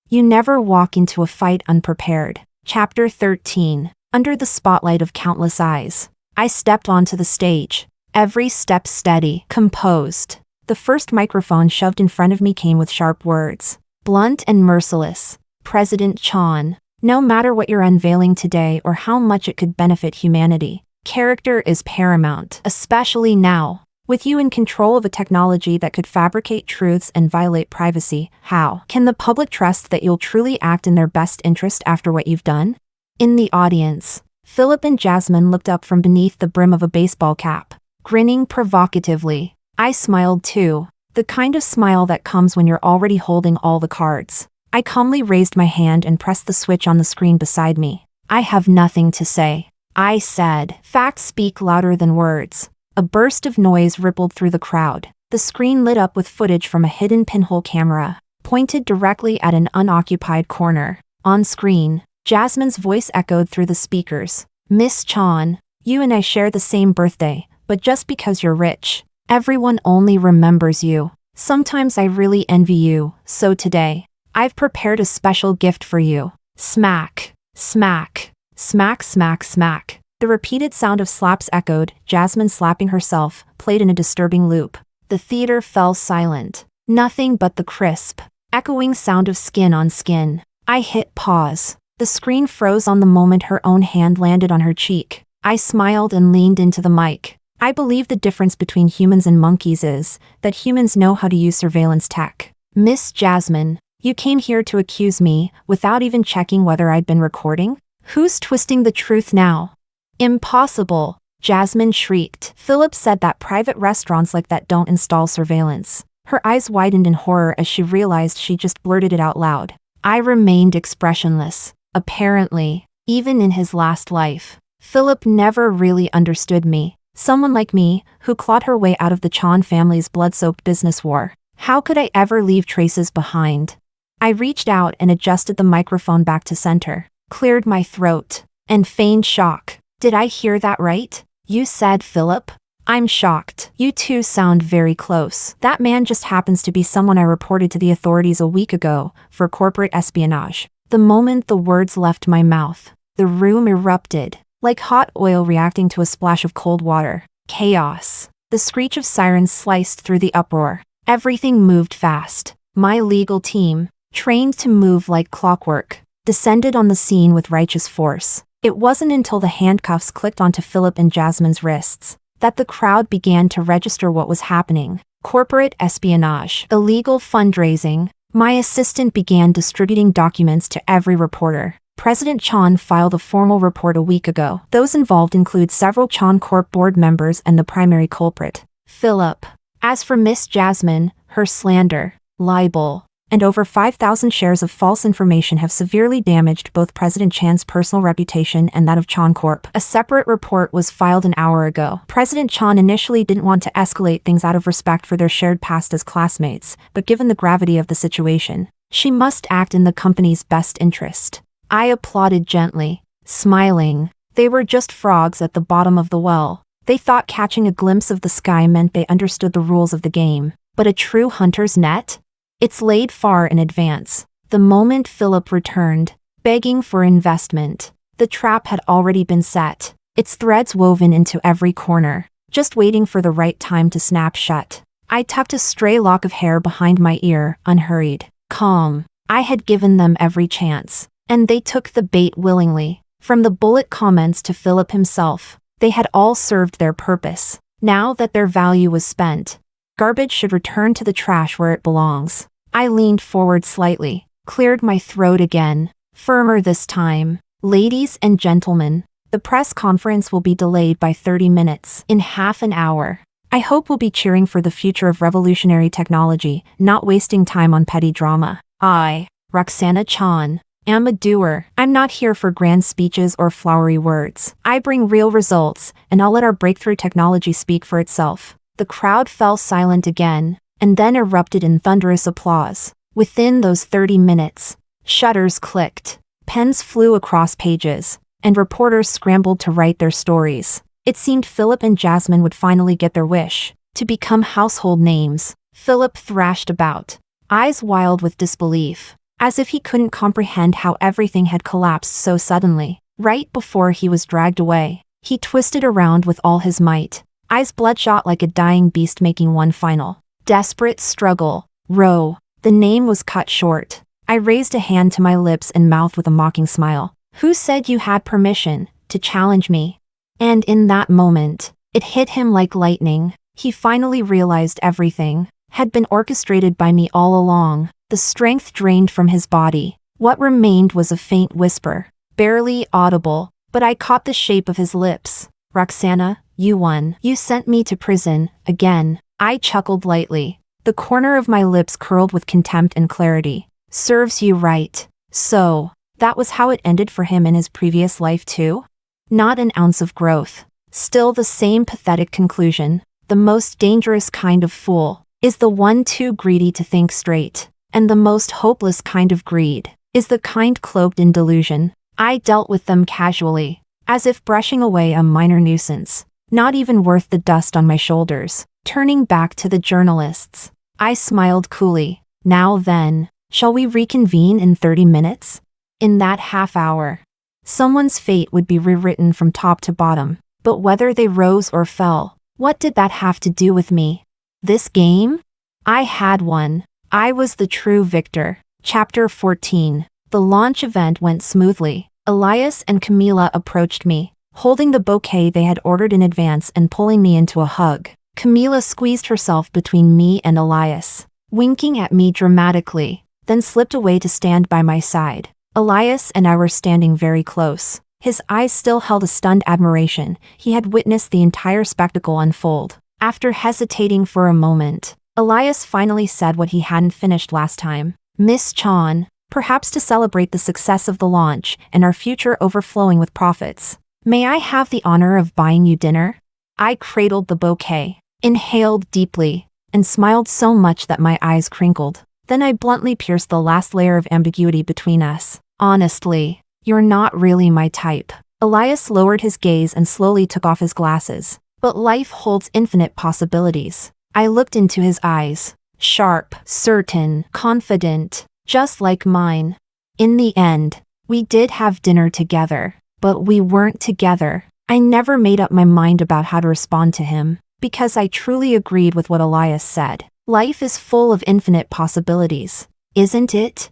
You never walk into a fight unprepared. Chapter 13. Under the spotlight of countless eyes, I stepped onto the stage, every step steady, composed. The first microphone shoved in front of me came with sharp words, blunt and merciless. President Chan, no matter what you're unveiling today or how much it could benefit humanity, character is paramount, especially now. With you in control of a technology that could fabricate truths and violate privacy, how can the public trust that you'll truly act in their best interest after what you've done? In the audience, Philip and Jasmine looked up from beneath the brim of a baseball cap, grinning provocatively. I smiled too, the kind of smile that comes when you're already holding all the cards. I calmly raised my hand and pressed the switch on the screen beside me. I have nothing to say, I said. Facts speak louder than words. A burst of noise rippled through the crowd. The screen lit up with footage from a hidden pinhole camera, pointed directly at an unoccupied corner. On screen, Jasmine's voice echoed through the speakers. "Miss Chan, you and I share the same birthday, but just because you're rich, Everyone only remembers you. Sometimes I really envy you, so today, I've prepared a special gift for you. Smack, smack, smack, smack, smack. The repeated sound of slaps echoed, Jasmine slapping herself, played in a disturbing loop. The theater fell silent. Nothing but the crisp, echoing sound of skin on skin. I hit pause. The screen froze on the moment her own hand landed on her cheek. I smiled and leaned into the mic. I believe the difference between humans and monkeys is that humans know how to use surveillance tech. Miss Jasmine, you came here to accuse me without even checking whether I'd been recording? Who's twisting the truth now? Impossible, Jasmine shrieked. Philip said that private restaurants like that don't install surveillance. Her eyes widened in horror as she realized she just blurted it out loud. I remained expressionless. Apparently, even in his last life, Philip never really understood me. Someone like me, who clawed her way out of the Chan family's blood-soaked business war. How could I ever leave traces behind? I reached out and adjusted the microphone back to center, cleared my throat, and feigned shock. Did I hear that right? You said Philip? I'm shocked. You two sound very close. That man just happens to be someone I reported to the authorities a week ago for corporate espionage. The moment the words left my mouth, the room erupted, like hot oil reacting to a splash of cold water. Chaos. The screech of sirens sliced through the uproar. Everything moved fast. My legal team, trained to move like clockwork, descended on the scene with righteous force. It wasn't until the handcuffs clicked onto Philip and Jasmine's wrists that the crowd began to register what was happening. Corporate espionage, illegal fundraising. My assistant began distributing documents to every reporter. President Chan filed a formal report a week ago. Those involved include several Chan Corp board members and the primary culprit, Philip. As for Miss Jasmine, her slander, libel, and over 5,000 shares of false information have severely damaged both President Chan's personal reputation and that of Chan Corp. A separate report was filed an hour ago. President Chan initially didn't want to escalate things out of respect for their shared past as classmates, but given the gravity of the situation, she must act in the company's best interest. I applauded gently, smiling. They were just frogs at the bottom of the well. They thought catching a glimpse of the sky meant they understood the rules of the game. But a true hunter's net? It's laid far in advance. The moment Philip returned, begging for investment, the trap had already been set, its threads woven into every corner, just waiting for the right time to snap shut. I tucked a stray lock of hair behind my ear, unhurried, calm. I had given them every chance, and they took the bait willingly. From the bullet comments to Philip himself, they had all served their purpose. Now that their value was spent, garbage should return to the trash where it belongs. I leaned forward slightly, cleared my throat again, firmer this time. Ladies and gentlemen, the press conference will be delayed by 30 minutes. In half an hour, I hope we'll be cheering for the future of revolutionary technology, not wasting time on petty drama. I, Roxana Chan, am a doer. I'm not here for grand speeches or flowery words. I bring real results, and I'll let our breakthrough technology speak for itself. The crowd fell silent again, and then erupted in thunderous applause. Within those 30 minutes, shutters clicked, pens flew across pages, and reporters scrambled to write their stories. It seemed Philip and Jasmine would finally get their wish, to become household names. Philip thrashed about, eyes wild with disbelief, as if he couldn't comprehend how everything had collapsed so suddenly. Right before he was dragged away, he twisted around with all his might, eyes bloodshot like a dying beast making one final, desperate struggle. Row. The name was cut short. I raised a hand to my lips and mouth with a mocking smile. Who said you had permission to challenge me? And in that moment, it hit him like lightning. He finally realized everything had been orchestrated by me all along. The strength drained from his body. What remained was a faint whisper, barely audible, but I caught the shape of his lips. Roxana, you won. You sent me to prison, again. I chuckled lightly. The corner of my lips curled with contempt and clarity. Serves you right. So, that was how it ended for him in his previous life too? Not an ounce of growth. Still the same pathetic conclusion. The most dangerous kind of fool is the one too greedy to think straight. And the most hopeless kind of greed is the kind cloaked in delusion. I dealt with them casually, as if brushing away a minor nuisance, not even worth the dust on my shoulders. Turning back to the journalists, I smiled coolly. Now then, shall we reconvene in 30 minutes? In that half hour, someone's fate would be rewritten from top to bottom. But whether they rose or fell, what did that have to do with me? This game? I had won. I was the true victor. Chapter 14. The launch event went smoothly. Elias and Camila approached me, holding the bouquet they had ordered in advance and pulling me into a hug. Camila squeezed herself between me and Elias, winking at me dramatically, then slipped away to stand by my side. Elias and I were standing very close. His eyes still held a stunned admiration. He had witnessed the entire spectacle unfold. After hesitating for a moment, Elias finally said what he hadn't finished last time. Miss Chan, perhaps to celebrate the success of the launch and our future overflowing with profits, may I have the honor of buying you dinner? I cradled the bouquet, inhaled deeply, and smiled so much that my eyes crinkled. Then I bluntly pierced the last layer of ambiguity between us. Honestly, you're not really my type. Elias lowered his gaze and slowly took off his glasses. But life holds infinite possibilities. I looked into his eyes. Sharp, certain, confident, just like mine. In the end, we did have dinner together, but we weren't together. I never made up my mind about how to respond to him, because I truly agreed with what Elias said. Life is full of infinite possibilities, isn't it?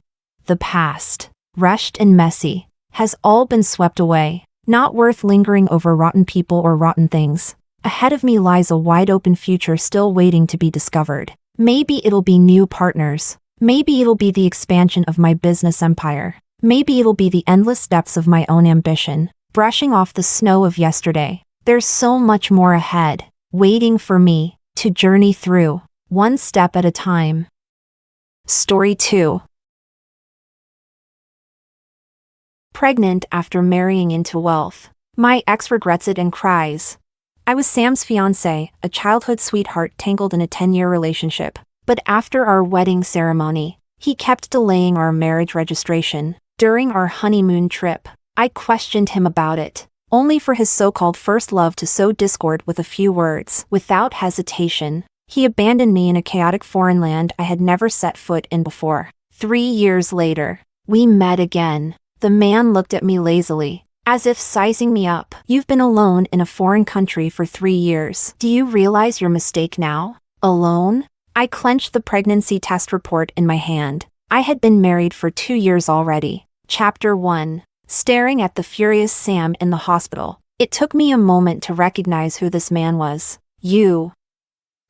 The past, rushed and messy, has all been swept away, not worth lingering over rotten people or rotten things. Ahead of me lies a wide-open future still waiting to be discovered. Maybe it'll be new partners. Maybe it'll be the expansion of my business empire. Maybe it'll be the endless depths of my own ambition. Brushing off the snow of yesterday, there's so much more ahead, waiting for me to journey through, one step at a time. Story 2. Pregnant after marrying into wealth. My ex regrets it and cries. I was Sam's fiancé, a childhood sweetheart tangled in a 10-year relationship. But after our wedding ceremony, he kept delaying our marriage registration. During our honeymoon trip, I questioned him about it, only for his so-called first love to sow discord with a few words. Without hesitation, he abandoned me in a chaotic foreign land I had never set foot in before. 3 years later, we met again. The man looked at me lazily, as if sizing me up. You've been alone in a foreign country for 3 years. Do you realize your mistake now? Alone? I clenched the pregnancy test report in my hand. I had been married for 2 years already. Chapter 1. Staring at the furious Sam in the hospital. It took me a moment to recognize who this man was. You.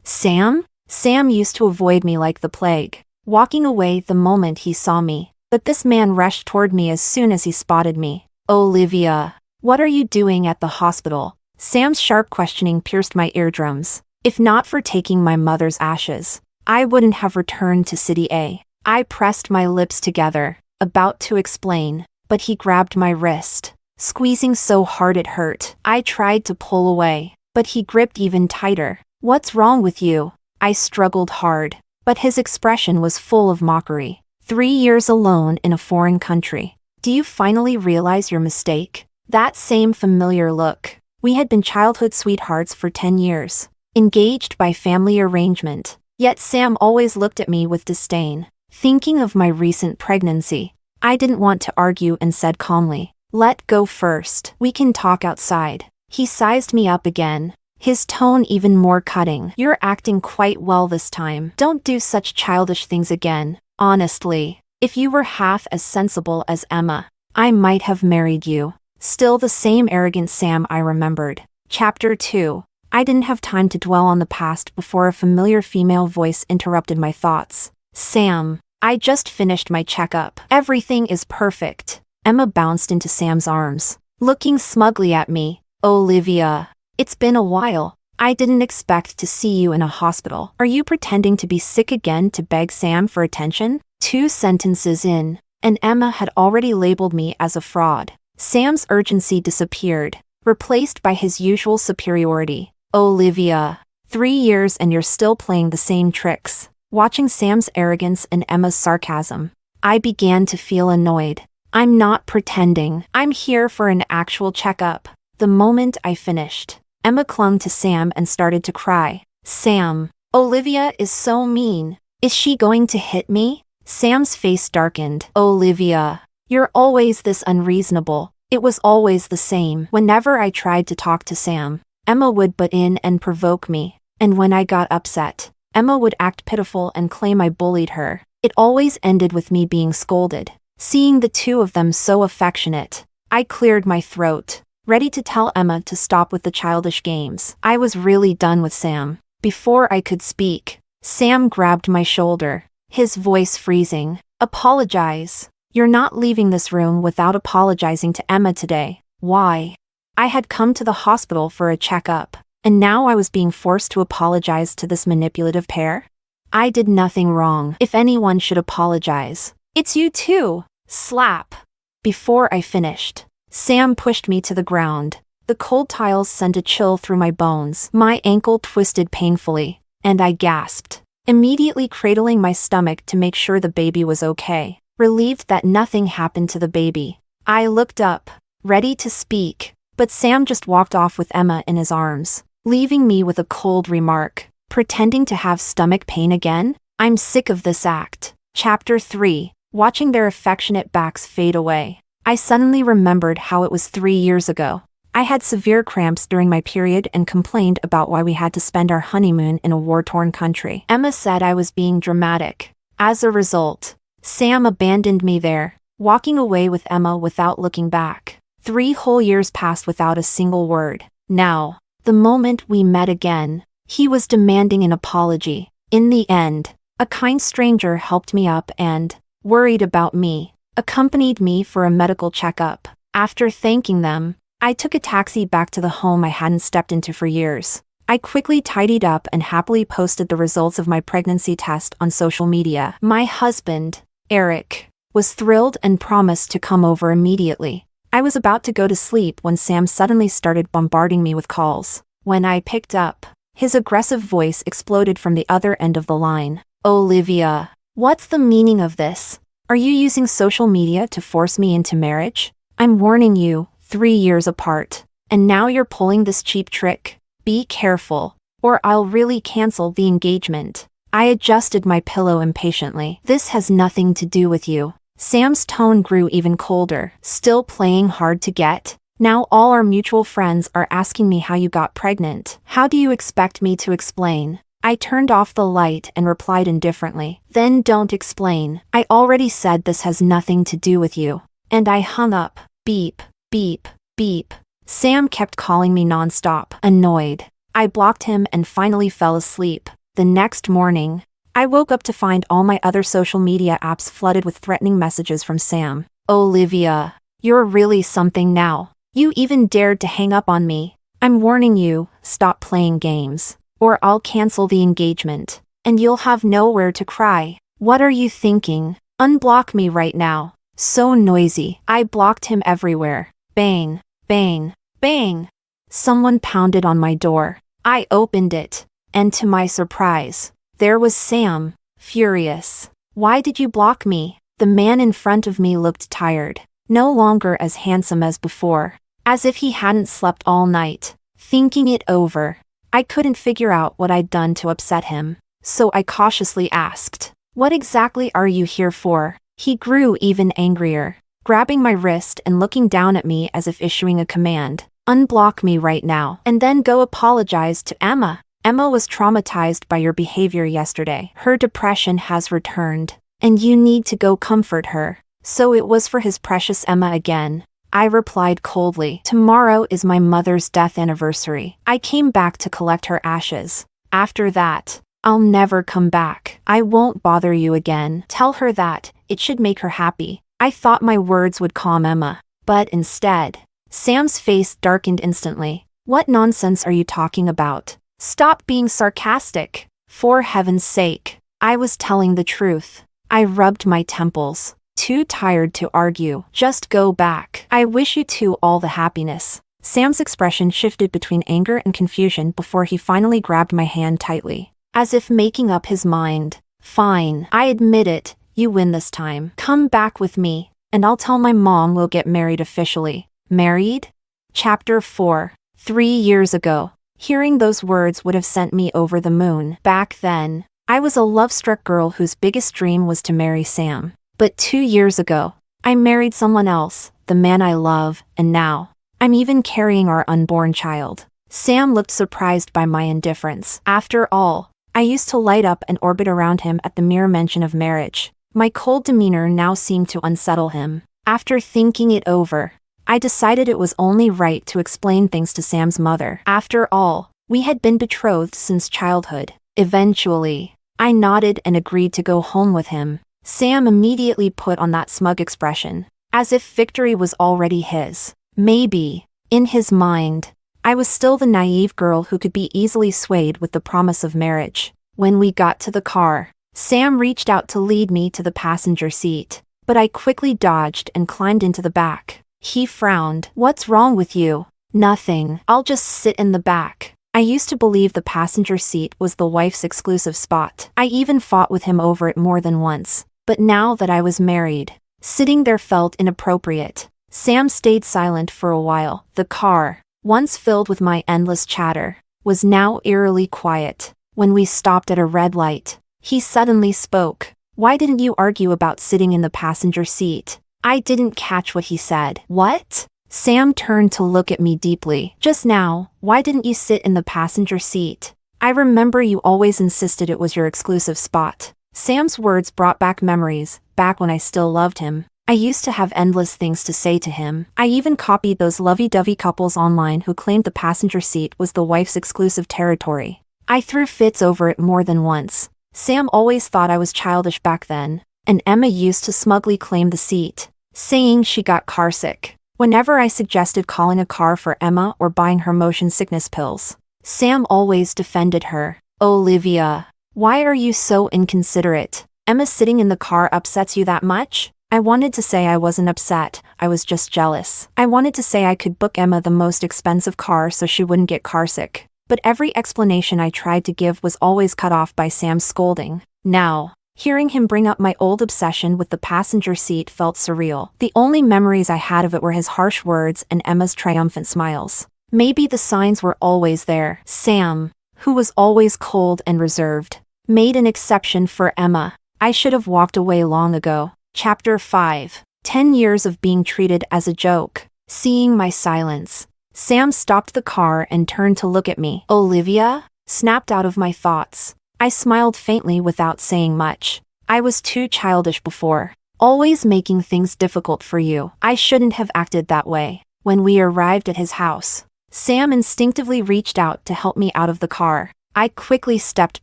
Sam? Sam used to avoid me like the plague, walking away the moment he saw me. But this man rushed toward me as soon as he spotted me. Olivia, what are you doing at the hospital? Sam's sharp questioning pierced my eardrums. If not for taking my mother's ashes, I wouldn't have returned to City A. I pressed my lips together, about to explain, but he grabbed my wrist, squeezing so hard it hurt. I tried to pull away, but he gripped even tighter. What's wrong with you? I struggled hard, but his expression was full of mockery. 3 years alone in a foreign country. Do you finally realize your mistake? That same familiar look. We had been childhood sweethearts for 10 years, engaged by family arrangement. Yet Sam always looked at me with disdain. Thinking of my recent pregnancy, I didn't want to argue and said calmly, "Let go first. We can talk outside." He sized me up again, his tone even more cutting. You're acting quite well this time. Don't do such childish things again. Honestly, if you were half as sensible as Emma, I might have married you. Still the same arrogant Sam I remembered. Chapter 2. I didn't have time to dwell on the past before a familiar female voice interrupted my thoughts. Sam, I just finished my checkup. Everything is perfect. Emma bounced into Sam's arms, looking smugly at me. Olivia, it's been a while. I didn't expect to see you in a hospital. Are you pretending to be sick again to beg Sam for attention? 2 sentences in, and Emma had already labeled me as a fraud. Sam's urgency disappeared, replaced by his usual superiority. Olivia, 3 years and you're still playing the same tricks. Watching Sam's arrogance and Emma's sarcasm, I began to feel annoyed. I'm not pretending. I'm here for an actual checkup. The moment I finished, Emma clung to Sam and started to cry. Sam. Olivia is so mean. Is she going to hit me? Sam's face darkened. Olivia. You're always this unreasonable. It was always the same. Whenever I tried to talk to Sam, Emma would butt in and provoke me. And when I got upset, Emma would act pitiful and claim I bullied her. It always ended with me being scolded. Seeing the two of them so affectionate, I cleared my throat, ready to tell Emma to stop with the childish games. I was really done with Sam. Before I could speak, Sam grabbed my shoulder, his voice freezing. Apologize. You're not leaving this room without apologizing to Emma today. Why? I had come to the hospital for a checkup, and now I was being forced to apologize to this manipulative pair? I did nothing wrong. If anyone should apologize, it's you too. Slap. Before I finished, Sam pushed me to the ground. The cold tiles sent a chill through my bones. My ankle twisted painfully, and I gasped, immediately cradling my stomach to make sure the baby was okay, relieved that nothing happened to the baby. I looked up, ready to speak, but Sam just walked off with Emma in his arms, leaving me with a cold remark. Pretending to have stomach pain again? I'm sick of this act. Chapter 3. Watching their affectionate backs fade away. I suddenly remembered how it was 3 years ago. I had severe cramps during my period and complained about why we had to spend our honeymoon in a war-torn country. Emma said I was being dramatic. As a result, Sam abandoned me there, walking away with Emma without looking back. 3 whole years passed without a single word. Now, the moment we met again, he was demanding an apology. In the end, a kind stranger helped me up and, worried about me, accompanied me for a medical checkup. After thanking them, I took a taxi back to the home I hadn't stepped into for years. I quickly tidied up and happily posted the results of my pregnancy test on social media. My husband, Eric, was thrilled and promised to come over immediately. I was about to go to sleep when Sam suddenly started bombarding me with calls. When I picked up, his aggressive voice exploded from the other end of the line. Olivia, what's the meaning of this? Are you using social media to force me into marriage? I'm warning you, 3 years apart. And now you're pulling this cheap trick? Be careful, or I'll really cancel the engagement. I adjusted my pillow impatiently. This has nothing to do with you. Sam's tone grew even colder. Still playing hard to get? Now all our mutual friends are asking me how you got pregnant. How do you expect me to explain? I turned off the light and replied indifferently. Then don't explain. I already said this has nothing to do with you. And I hung up. Beep, beep, beep. Sam kept calling me nonstop. Annoyed, I blocked him and finally fell asleep. The next morning, I woke up to find all my other social media apps flooded with threatening messages from Sam. Olivia, you're really something now. You even dared to hang up on me. I'm warning you, stop playing games, or I'll cancel the engagement, and you'll have nowhere to cry. What are you thinking? Unblock me right now. So noisy. I blocked him everywhere. Bang, bang, bang. Someone pounded on my door. I opened it, and to my surprise, there was Sam, furious. Why did you block me? The man in front of me looked tired, no longer as handsome as before, as if he hadn't slept all night. Thinking it over, I couldn't figure out what I'd done to upset him, so I cautiously asked, "What exactly are you here for?" He grew even angrier, grabbing my wrist and looking down at me as if issuing a command. Unblock me right now, and then go apologize to Emma. Emma was traumatized by your behavior yesterday. Her depression has returned, and you need to go comfort her. So it was for his precious Emma again. I replied coldly. Tomorrow is my mother's death anniversary. I came back to collect her ashes. After that, I'll never come back. I won't bother you again. Tell her that. It should make her happy. I thought my words would calm Emma, but instead, Sam's face darkened instantly. What nonsense are you talking about? Stop being sarcastic. For heaven's sake. I was telling the truth. I rubbed my temples. Too tired to argue. Just go back. I wish you two all the happiness. Sam's expression shifted between anger and confusion before he finally grabbed my hand tightly, as if making up his mind. Fine. I admit it. You win this time. Come back with me, and I'll tell my mom we'll get married officially. Married? Chapter 4. 3 years ago. Hearing those words would have sent me over the moon. Back then, I was a love-struck girl whose biggest dream was to marry Sam. But 2 years ago, I married someone else, the man I love, and now, I'm even carrying our unborn child. Sam looked surprised by my indifference. After all, I used to light up and orbit around him at the mere mention of marriage. My cold demeanor now seemed to unsettle him. After thinking it over, I decided it was only right to explain things to Sam's mother. After all, we had been betrothed since childhood. Eventually, I nodded and agreed to go home with him. Sam immediately put on that smug expression, as if victory was already his. Maybe, in his mind, I was still the naive girl who could be easily swayed with the promise of marriage. When we got to the car, Sam reached out to lead me to the passenger seat, but I quickly dodged and climbed into the back. He frowned. "What's wrong with you?" "Nothing. I'll just sit in the back." I used to believe the passenger seat was the wife's exclusive spot. I even fought with him over it more than once. But now that I was married, sitting there felt inappropriate. Sam stayed silent for a while. The car, once filled with my endless chatter, was now eerily quiet. When we stopped at a red light, he suddenly spoke. "Why didn't you argue about sitting in the passenger seat?" I didn't catch what he said. "What?" Sam turned to look at me deeply. "Just now, why didn't you sit in the passenger seat? I remember you always insisted it was your exclusive spot." Sam's words brought back memories, back when I still loved him. I used to have endless things to say to him. I even copied those lovey-dovey couples online who claimed the passenger seat was the wife's exclusive territory. I threw fits over it more than once. Sam always thought I was childish back then, and Emma used to smugly claim the seat, saying she got carsick. Whenever I suggested calling a car for Emma or buying her motion sickness pills, Sam always defended her. "Olivia, why are you so inconsiderate? Emma sitting in the car upsets you that much?" I wanted to say I wasn't upset, I was just jealous. I wanted to say I could book Emma the most expensive car so she wouldn't get carsick. But every explanation I tried to give was always cut off by Sam's scolding. Now, hearing him bring up my old obsession with the passenger seat felt surreal. The only memories I had of it were his harsh words and Emma's triumphant smiles. Maybe the signs were always there. Sam, who was always cold and reserved, made an exception for Emma. I should have walked away long ago. Chapter 5. 10 years of being treated as a joke. Seeing my silence, Sam stopped the car and turned to look at me. "Olivia?" Snapped out of my thoughts. I smiled faintly without saying much. "I was too childish before, always making things difficult for you. I shouldn't have acted that way." When we arrived at his house, Sam instinctively reached out to help me out of the car. I quickly stepped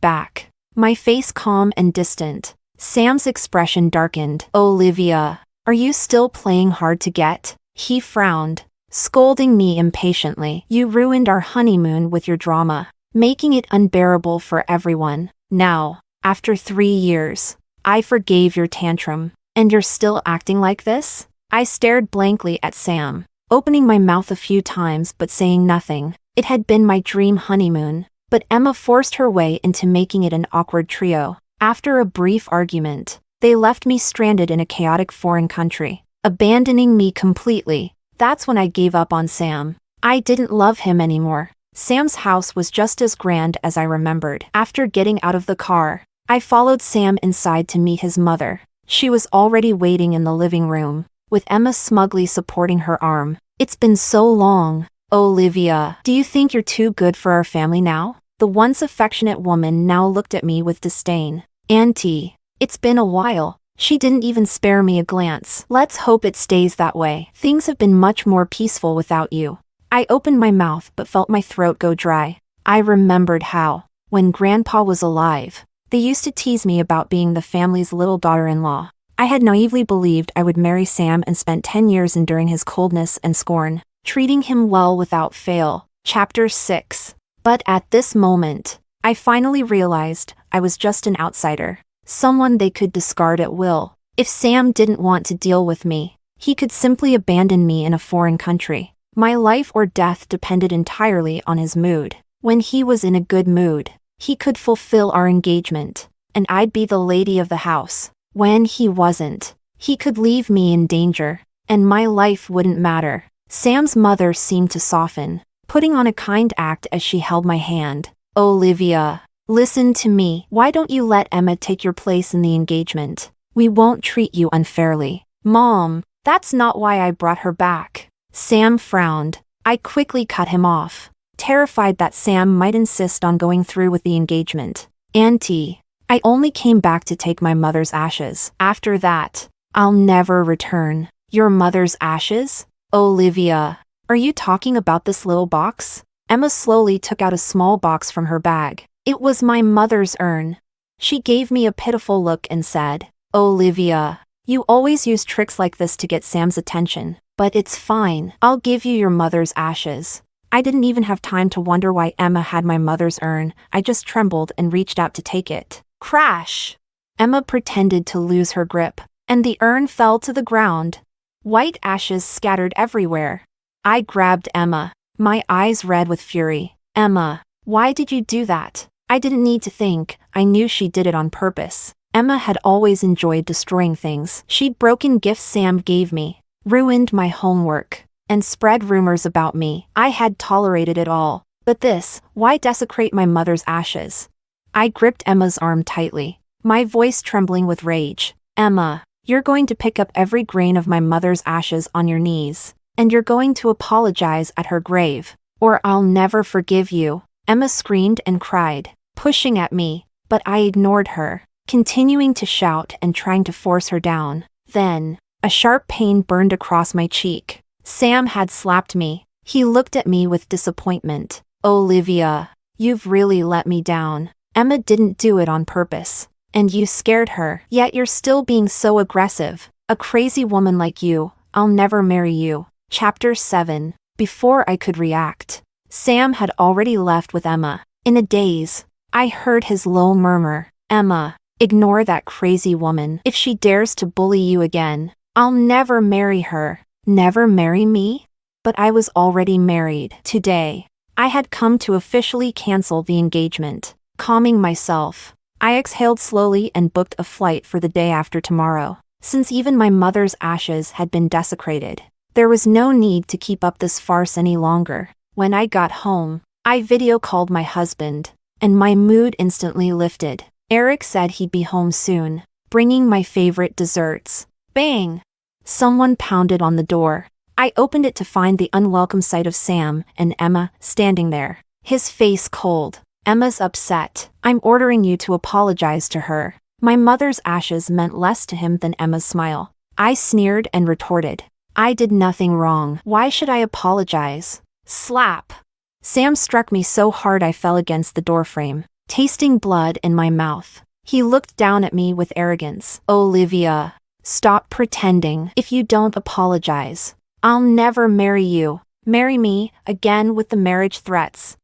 back, my face calm and distant. Sam's expression darkened. "Olivia, are you still playing hard to get?" He frowned, scolding me impatiently. "You ruined our honeymoon with your drama, making it unbearable for everyone. Now, after 3 years, I forgave your tantrum, and you're still acting like this?" I stared blankly at Sam, opening my mouth a few times but saying nothing. It had been my dream honeymoon, but Emma forced her way into making it an awkward trio. After a brief argument, they left me stranded in a chaotic foreign country, abandoning me completely. That's when I gave up on Sam. I didn't love him anymore. Sam's house was just as grand as I remembered. After getting out of the car, I followed Sam inside to meet his mother. She was already waiting in the living room, with Emma smugly supporting her arm. "It's been so long. Olivia, do you think you're too good for our family now?" The once affectionate woman now looked at me with disdain. "Auntie, it's been a while." She didn't even spare me a glance. "Let's hope it stays that way. Things have been much more peaceful without you." I opened my mouth but felt my throat go dry. I remembered how, when Grandpa was alive, they used to tease me about being the family's little daughter-in-law. I had naively believed I would marry Sam and spent 10 years enduring his coldness and scorn, treating him well without fail. Chapter 6. But at this moment, I finally realized I was just an outsider, someone they could discard at will. If Sam didn't want to deal with me, he could simply abandon me in a foreign country. My life or death depended entirely on his mood. When he was in a good mood, he could fulfill our engagement, and I'd be the lady of the house. When he wasn't, he could leave me in danger, and my life wouldn't matter. Sam's mother seemed to soften, putting on a kind act as she held my hand. Olivia, listen to me. Why don't you let Emma take your place in the engagement? We won't treat you unfairly. Mom, that's not why I brought her back. Sam frowned. I quickly cut him off, terrified that Sam might insist on going through with the engagement. Auntie, I only came back to take my mother's ashes. After that, I'll never return. Your mother's ashes? Olivia, are you talking about this little box? Emma slowly took out a small box from her bag. It was my mother's urn. She gave me a pitiful look and said, Olivia, you always use tricks like this to get Sam's attention, but it's fine. I'll give you your mother's ashes. I didn't even have time to wonder why Emma had my mother's urn. I just trembled and reached out to take it. Crash! Emma pretended to lose her grip, and the urn fell to the ground. White ashes scattered everywhere. I grabbed Emma, my eyes red with fury. Emma, why did you do that? I didn't need to think. I knew she did it on purpose. Emma had always enjoyed destroying things. She'd broken gifts Sam gave me, ruined my homework, and spread rumors about me. I had tolerated it all. But this, why desecrate my mother's ashes? I gripped Emma's arm tightly, my voice trembling with rage. Emma, you're going to pick up every grain of my mother's ashes on your knees, and you're going to apologize at her grave, or I'll never forgive you. Emma screamed and cried, pushing at me, but I ignored her, continuing to shout and trying to force her down. Then, a sharp pain burned across my cheek. Sam had slapped me. He looked at me with disappointment. Olivia, you've really let me down. Emma didn't do it on purpose. And you scared her. Yet you're still being so aggressive. A crazy woman like you, I'll never marry you. Chapter 7. Before I could react, Sam had already left with Emma. In a daze, I heard his low murmur. Emma, ignore that crazy woman. If she dares to bully you again, I'll never marry her. Never marry me? But I was already married. Today, I had come to officially cancel the engagement. Calming myself, I exhaled slowly and booked a flight for the day after tomorrow. Since even my mother's ashes had been desecrated, there was no need to keep up this farce any longer. When I got home, I video called my husband, and my mood instantly lifted. Eric said he'd be home soon, bringing my favorite desserts. Bang! Someone pounded on the door. I opened it to find the unwelcome sight of Sam and Emma standing there. His face cold. Emma's upset. I'm ordering you to apologize to her. My mother's ashes meant less to him than Emma's smile. I sneered and retorted. I did nothing wrong. Why should I apologize? Slap! Sam struck me so hard I fell against the doorframe, tasting blood in my mouth. He looked down at me with arrogance. Olivia, stop pretending. If you don't apologize, I'll never marry you. Marry me, again with the marriage threats.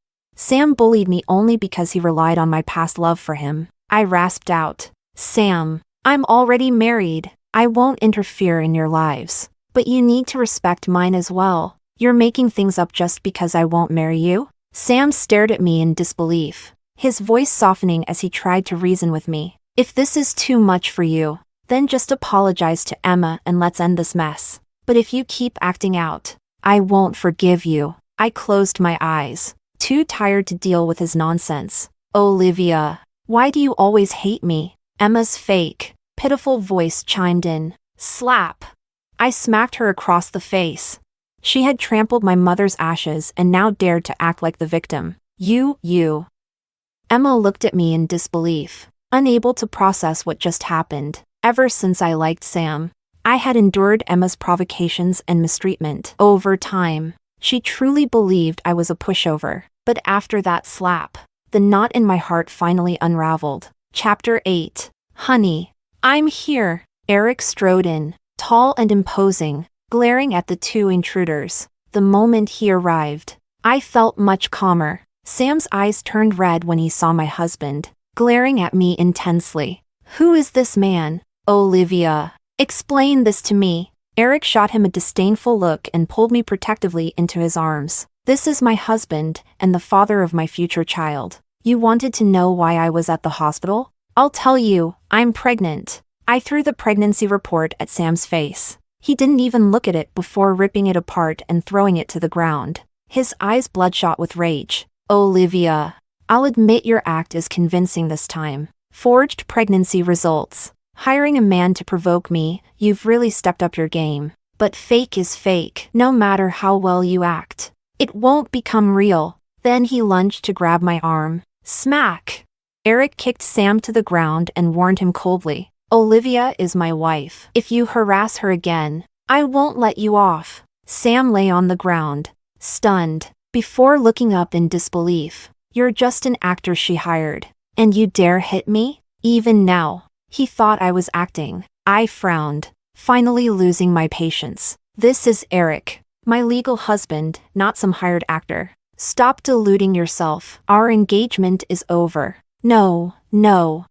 Sam bullied me only because he relied on my past love for him. I rasped out. Sam, I'm already married. I won't interfere in your lives. But you need to respect mine as well. You're making things up just because I won't marry you? Sam stared at me in disbelief, his voice softening as he tried to reason with me. If this is too much for you, then just apologize to Emma and let's end this mess. But if you keep acting out, I won't forgive you. I closed my eyes, too tired to deal with his nonsense. Olivia, why do you always hate me? Emma's fake, pitiful voice chimed in. Slap! I smacked her across the face. She had trampled my mother's ashes and now dared to act like the victim. You. Emma looked at me in disbelief, unable to process what just happened. Ever since I liked Sam, I had endured Emma's provocations and mistreatment. Over time, she truly believed I was a pushover. But after that slap, the knot in my heart finally unraveled. Chapter 8. Honey, I'm here. Eric strode in, tall and imposing, glaring at the two intruders. The moment he arrived, I felt much calmer. Sam's eyes turned red when he saw my husband, glaring at me intensely. Who is this man? Olivia, explain this to me. Eric shot him a disdainful look and pulled me protectively into his arms. This is my husband and the father of my future child. You wanted to know why I was at the hospital? I'll tell you, I'm pregnant. I threw the pregnancy report at Sam's face. He didn't even look at it before ripping it apart and throwing it to the ground. his eyes bloodshot with rage. Olivia, I'll admit your act is convincing this time. Forged pregnancy results. Hiring a man to provoke me, you've really stepped up your game. But fake is fake, no matter how well you act. It won't become real. Then he lunged to grab my arm. Smack! Eric kicked Sam to the ground and warned him coldly. Olivia is my wife. If you harass her again, I won't let you off. Sam lay on the ground, stunned, before looking up in disbelief. You're just an actor she hired. And you dare hit me? Even now. He thought I was acting. I frowned, finally losing my patience. This is Eric, my legal husband, not some hired actor. Stop deluding yourself. Our engagement is over. No, no.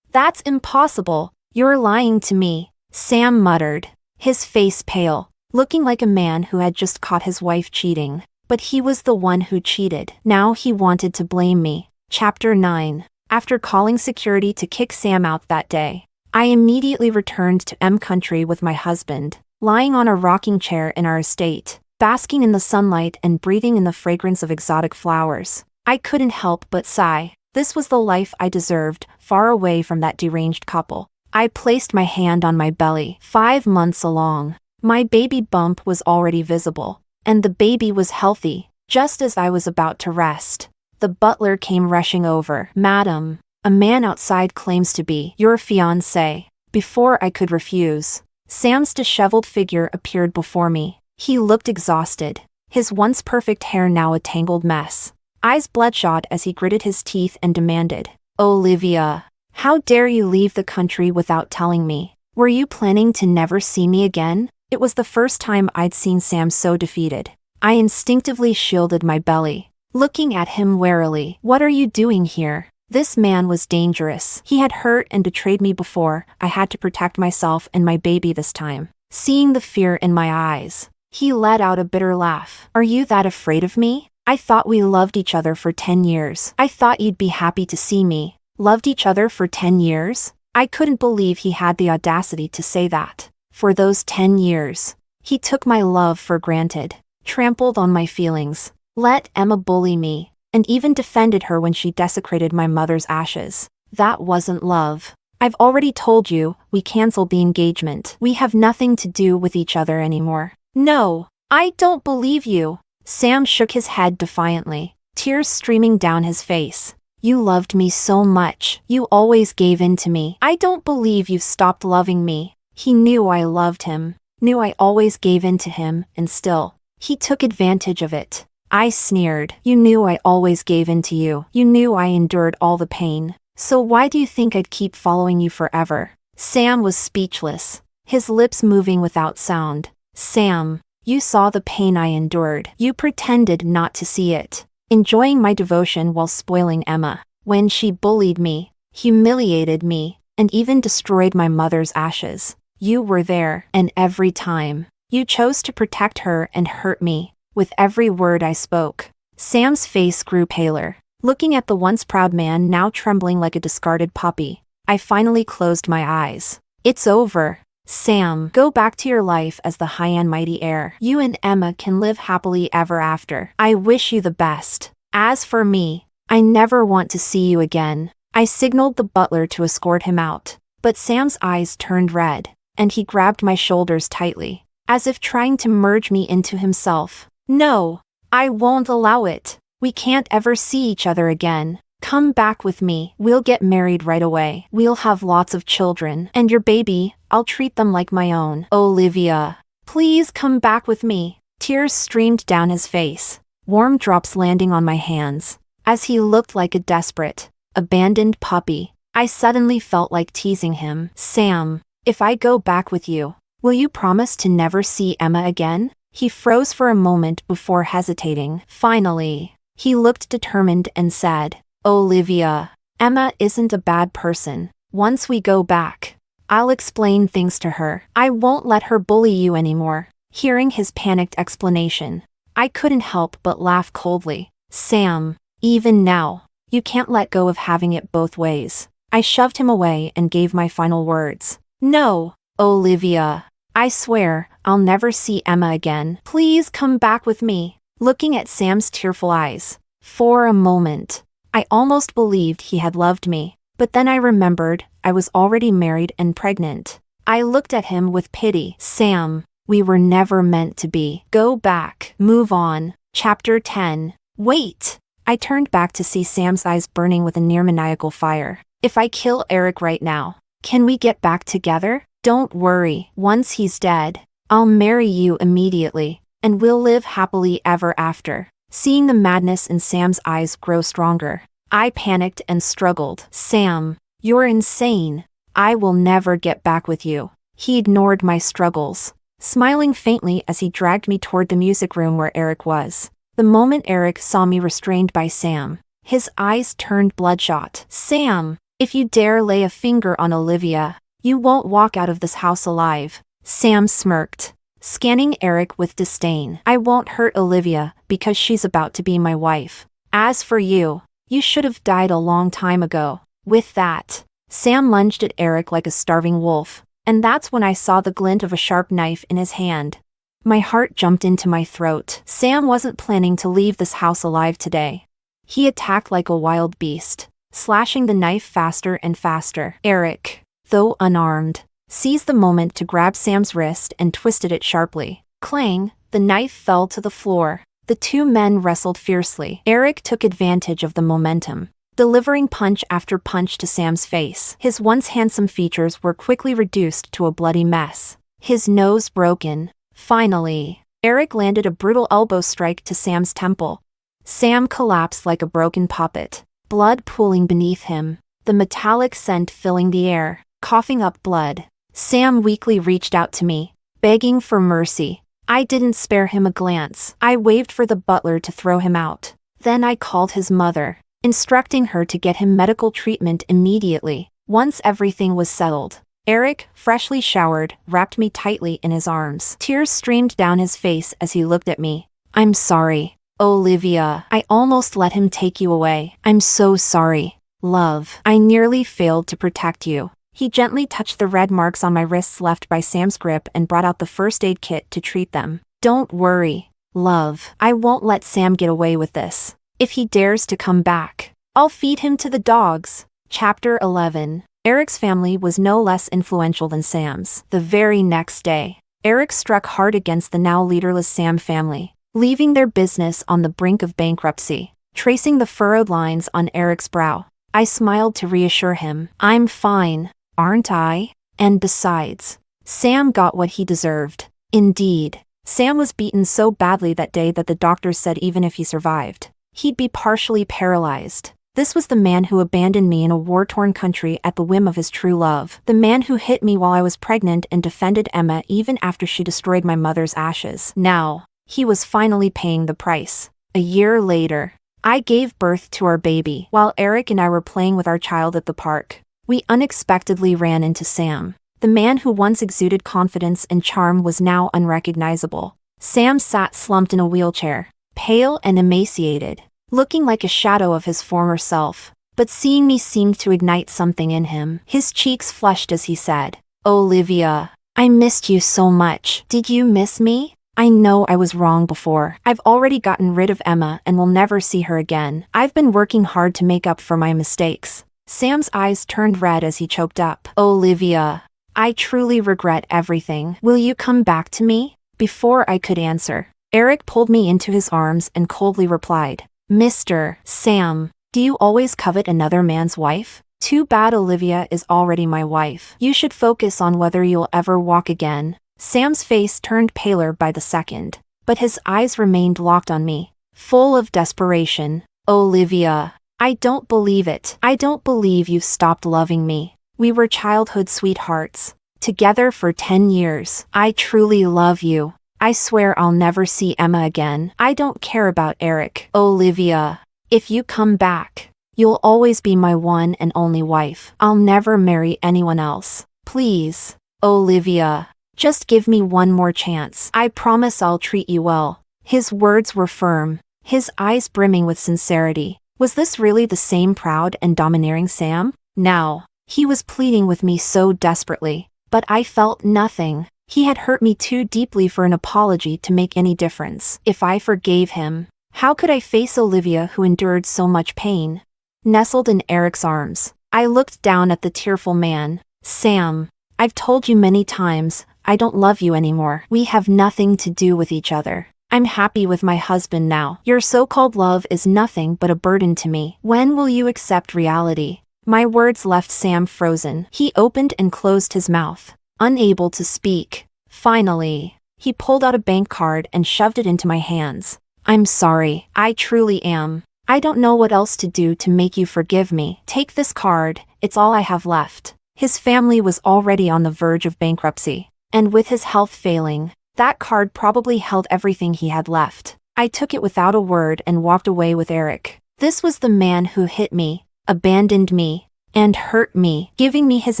That's impossible. You're lying to me, Sam muttered, his face pale, looking like a man who had just caught his wife cheating. But he was the one who cheated. Now he wanted to blame me. Chapter 9. After calling security to kick Sam out that day, I immediately returned to M Country with my husband, lying on a rocking chair in our estate, basking in the sunlight and breathing in the fragrance of exotic flowers. I couldn't help but sigh. This was the life I deserved, far away from that deranged couple. I placed my hand on my belly, 5 months along. My baby bump was already visible, and the baby was healthy. Just as I was about to rest, the butler came rushing over. Madam, a man outside claims to be your fiancé. Before I could refuse, Sam's disheveled figure appeared before me. He looked exhausted, his once perfect hair now a tangled mess. Eyes bloodshot as he gritted his teeth and demanded, Olivia, how dare you leave the country without telling me? Were you planning to never see me again? It was the first time I'd seen Sam so defeated. I instinctively shielded my belly, looking at him warily. What are you doing here? This man was dangerous. He had hurt and betrayed me before. I had to protect myself and my baby this time. Seeing the fear in my eyes, he let out a bitter laugh. Are you that afraid of me? I thought we loved each other for 10 years. I thought you'd be happy to see me. Loved each other for 10 years? I couldn't believe he had the audacity to say that. For those 10 years, he took my love for granted, trampled on my feelings, let Emma bully me, and even defended her when she desecrated my mother's ashes. That wasn't love. I've already told you, we canceled the engagement. We have nothing to do with each other anymore. No, I don't believe you. Sam shook his head defiantly, tears streaming down his face. You loved me so much. You always gave in to me. I don't believe you've stopped loving me. He knew I loved him, knew I always gave in to him, and still, he took advantage of it. I sneered. You knew I always gave in to you. You knew I endured all the pain. So why do you think I'd keep following you forever? Sam was speechless, his lips moving without sound. Sam, you saw the pain I endured. You pretended not to see it, enjoying my devotion while spoiling Emma. When she bullied me, humiliated me, and even destroyed my mother's ashes, you were there, and every time, you chose to protect her and hurt me, with every word I spoke. Sam's face grew paler, looking at the once proud man now trembling like a discarded puppy. I finally closed my eyes. It's over. Sam, go back to your life as the high and mighty heir. You and Emma can live happily ever after. I wish you the best. As for me, I never want to see you again. I signaled the butler to escort him out, but Sam's eyes turned red, and he grabbed my shoulders tightly, as if trying to merge me into himself. No, I won't allow it. We can't ever see each other again. Come back with me. We'll get married right away. We'll have lots of children. And your baby, I'll treat them like my own. Olivia, please come back with me. Tears streamed down his face, warm drops landing on my hands, as he looked like a desperate, abandoned puppy. I suddenly felt like teasing him. Sam, if I go back with you, will you promise to never see Emma again? He froze for a moment before hesitating. Finally, he looked determined and said, Olivia, Emma isn't a bad person. Once we go back, I'll explain things to her. I won't let her bully you anymore. Hearing his panicked explanation, I couldn't help but laugh coldly. Sam, even now, you can't let go of having it both ways. I shoved him away and gave my final words. No, Olivia, I swear, I'll never see Emma again. Please come back with me. looking at Sam's tearful eyes. For a moment, I almost believed he had loved me, but then I remembered I was already married and pregnant. I looked at him with pity. Sam, we were never meant to be. Go back. Move on. Chapter 10. Wait! I turned back to see Sam's eyes burning with a near-maniacal fire. If I kill Eric right now, can we get back together? Don't worry. Once he's dead, I'll marry you immediately, and we'll live happily ever after. Seeing the madness in Sam's eyes grow stronger, I panicked and struggled. Sam, you're insane. I will never get back with you. He ignored my struggles, smiling faintly as he dragged me toward the music room where Eric was. The moment Eric saw me restrained by Sam, his eyes turned bloodshot. Sam, if you dare lay a finger on Olivia, you won't walk out of this house alive. Sam smirked, scanning Eric with disdain. I won't hurt Olivia because she's about to be my wife. As for you, you should have died a long time ago. With that, Sam lunged at Eric like a starving wolf, and that's when I saw the glint of a sharp knife in his hand. My heart jumped into my throat. Sam wasn't planning to leave this house alive today. He attacked like a wild beast, slashing the knife faster and faster. Eric, though unarmed, seized the moment to grab Sam's wrist and twisted it sharply. Clang, the knife fell to the floor. The two men wrestled fiercely. Eric took advantage of the momentum, delivering punch after punch to Sam's face. His once handsome features were quickly reduced to a bloody mess, his nose broken. Finally, Eric landed a brutal elbow strike to Sam's temple. Sam collapsed like a broken puppet, blood pooling beneath him, the metallic scent filling the air. Coughing up blood, Sam weakly reached out to me, begging for mercy. I didn't spare him a glance. I waved for the butler to throw him out. Then I called his mother, instructing her to get him medical treatment immediately. Once everything was settled, Eric, freshly showered, wrapped me tightly in his arms. Tears streamed down his face as he looked at me. I'm sorry, Olivia. I almost let him take you away. I'm so sorry, love. I nearly failed to protect you. He gently touched the red marks on my wrists left by Sam's grip and brought out the first aid kit to treat them. Don't worry, love. I won't let Sam get away with this. If he dares to come back, I'll feed him to the dogs. Chapter 11. Eric's family was no less influential than Sam's. The very next day, Eric struck hard against the now leaderless Sam family, leaving their business on the brink of bankruptcy. Tracing the furrowed lines on Eric's brow, I smiled to reassure him. I'm fine, aren't I? And besides, Sam got what he deserved. Indeed, Sam was beaten so badly that day that the doctors said even if he survived, he'd be partially paralyzed. This was the man who abandoned me in a war-torn country at the whim of his true love. The man who hit me while I was pregnant and defended Emma even after she destroyed my mother's ashes. Now, he was finally paying the price. A year later, I gave birth to our baby. While Eric and I were playing with our child at the park, we unexpectedly ran into Sam. The man who once exuded confidence and charm was now unrecognizable. Sam sat slumped in a wheelchair, pale and emaciated, looking like a shadow of his former self. But seeing me seemed to ignite something in him. His cheeks flushed as he said, Olivia, I missed you so much. Did you miss me? I know I was wrong before. I've already gotten rid of Emma and will never see her again. I've been working hard to make up for my mistakes. Sam's eyes turned red as he choked up. Olivia, I truly regret everything. Will you come back to me? Before I could answer, Eric pulled me into his arms and coldly replied, Mr. Sam, do you always covet another man's wife? Too bad Olivia is already my wife. You should focus on whether you'll ever walk again. Sam's face turned paler by the second, but his eyes remained locked on me, full of desperation. Olivia, I don't believe it. I don't believe you've stopped loving me. We were childhood sweethearts, together for 10 years. I truly love you. I swear I'll never see Emma again. I don't care about Eric. Olivia, if you come back, you'll always be my one and only wife. I'll never marry anyone else. Please, Olivia, just give me one more chance. I promise I'll treat you well. His words were firm, his eyes brimming with sincerity. Was this really the same proud and domineering Sam? Now, he was pleading with me so desperately, but I felt nothing. He had hurt me too deeply for an apology to make any difference. If I forgave him, how could I face Olivia who endured so much pain? Nestled in Eric's arms, I looked down at the tearful man. Sam, I've told you many times, I don't love you anymore. We have nothing to do with each other. I'm happy with my husband now. Your so-called love is nothing but a burden to me. When will you accept reality? My words left Sam frozen. He opened and closed his mouth, unable to speak. Finally, he pulled out a bank card and shoved it into my hands. I'm sorry, I truly am. I don't know what else to do to make you forgive me. Take this card, it's all I have left. His family was already on the verge of bankruptcy, and with his health failing, that card probably held everything he had left. I took it without a word and walked away with Eric. This was the man who hit me, abandoned me, and hurt me. Giving me his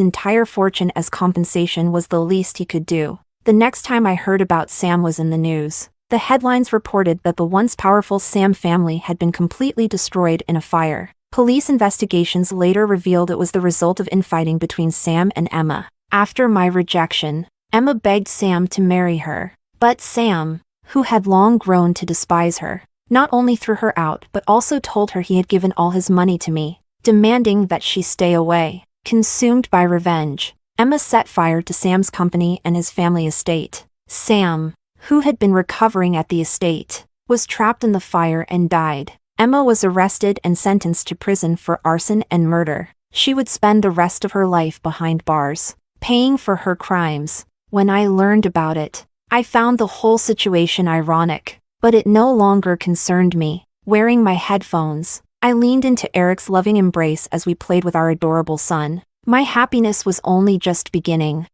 entire fortune as compensation was the least he could do. The next time I heard about Sam was in the news. The headlines reported that the once powerful Sam family had been completely destroyed in a fire. Police investigations later revealed it was the result of infighting between Sam and Emma. After my rejection, Emma begged Sam to marry her. But Sam, who had long grown to despise her, not only threw her out but also told her he had given all his money to me, demanding that she stay away. Consumed by revenge, Emma set fire to Sam's company and his family estate. Sam, who had been recovering at the estate, was trapped in the fire and died. Emma was arrested and sentenced to prison for arson and murder. She would spend the rest of her life behind bars, paying for her crimes. When I learned about it, I found the whole situation ironic, but it no longer concerned me. Wearing my headphones, I leaned into Eric's loving embrace as we played with our adorable son. My happiness was only just beginning.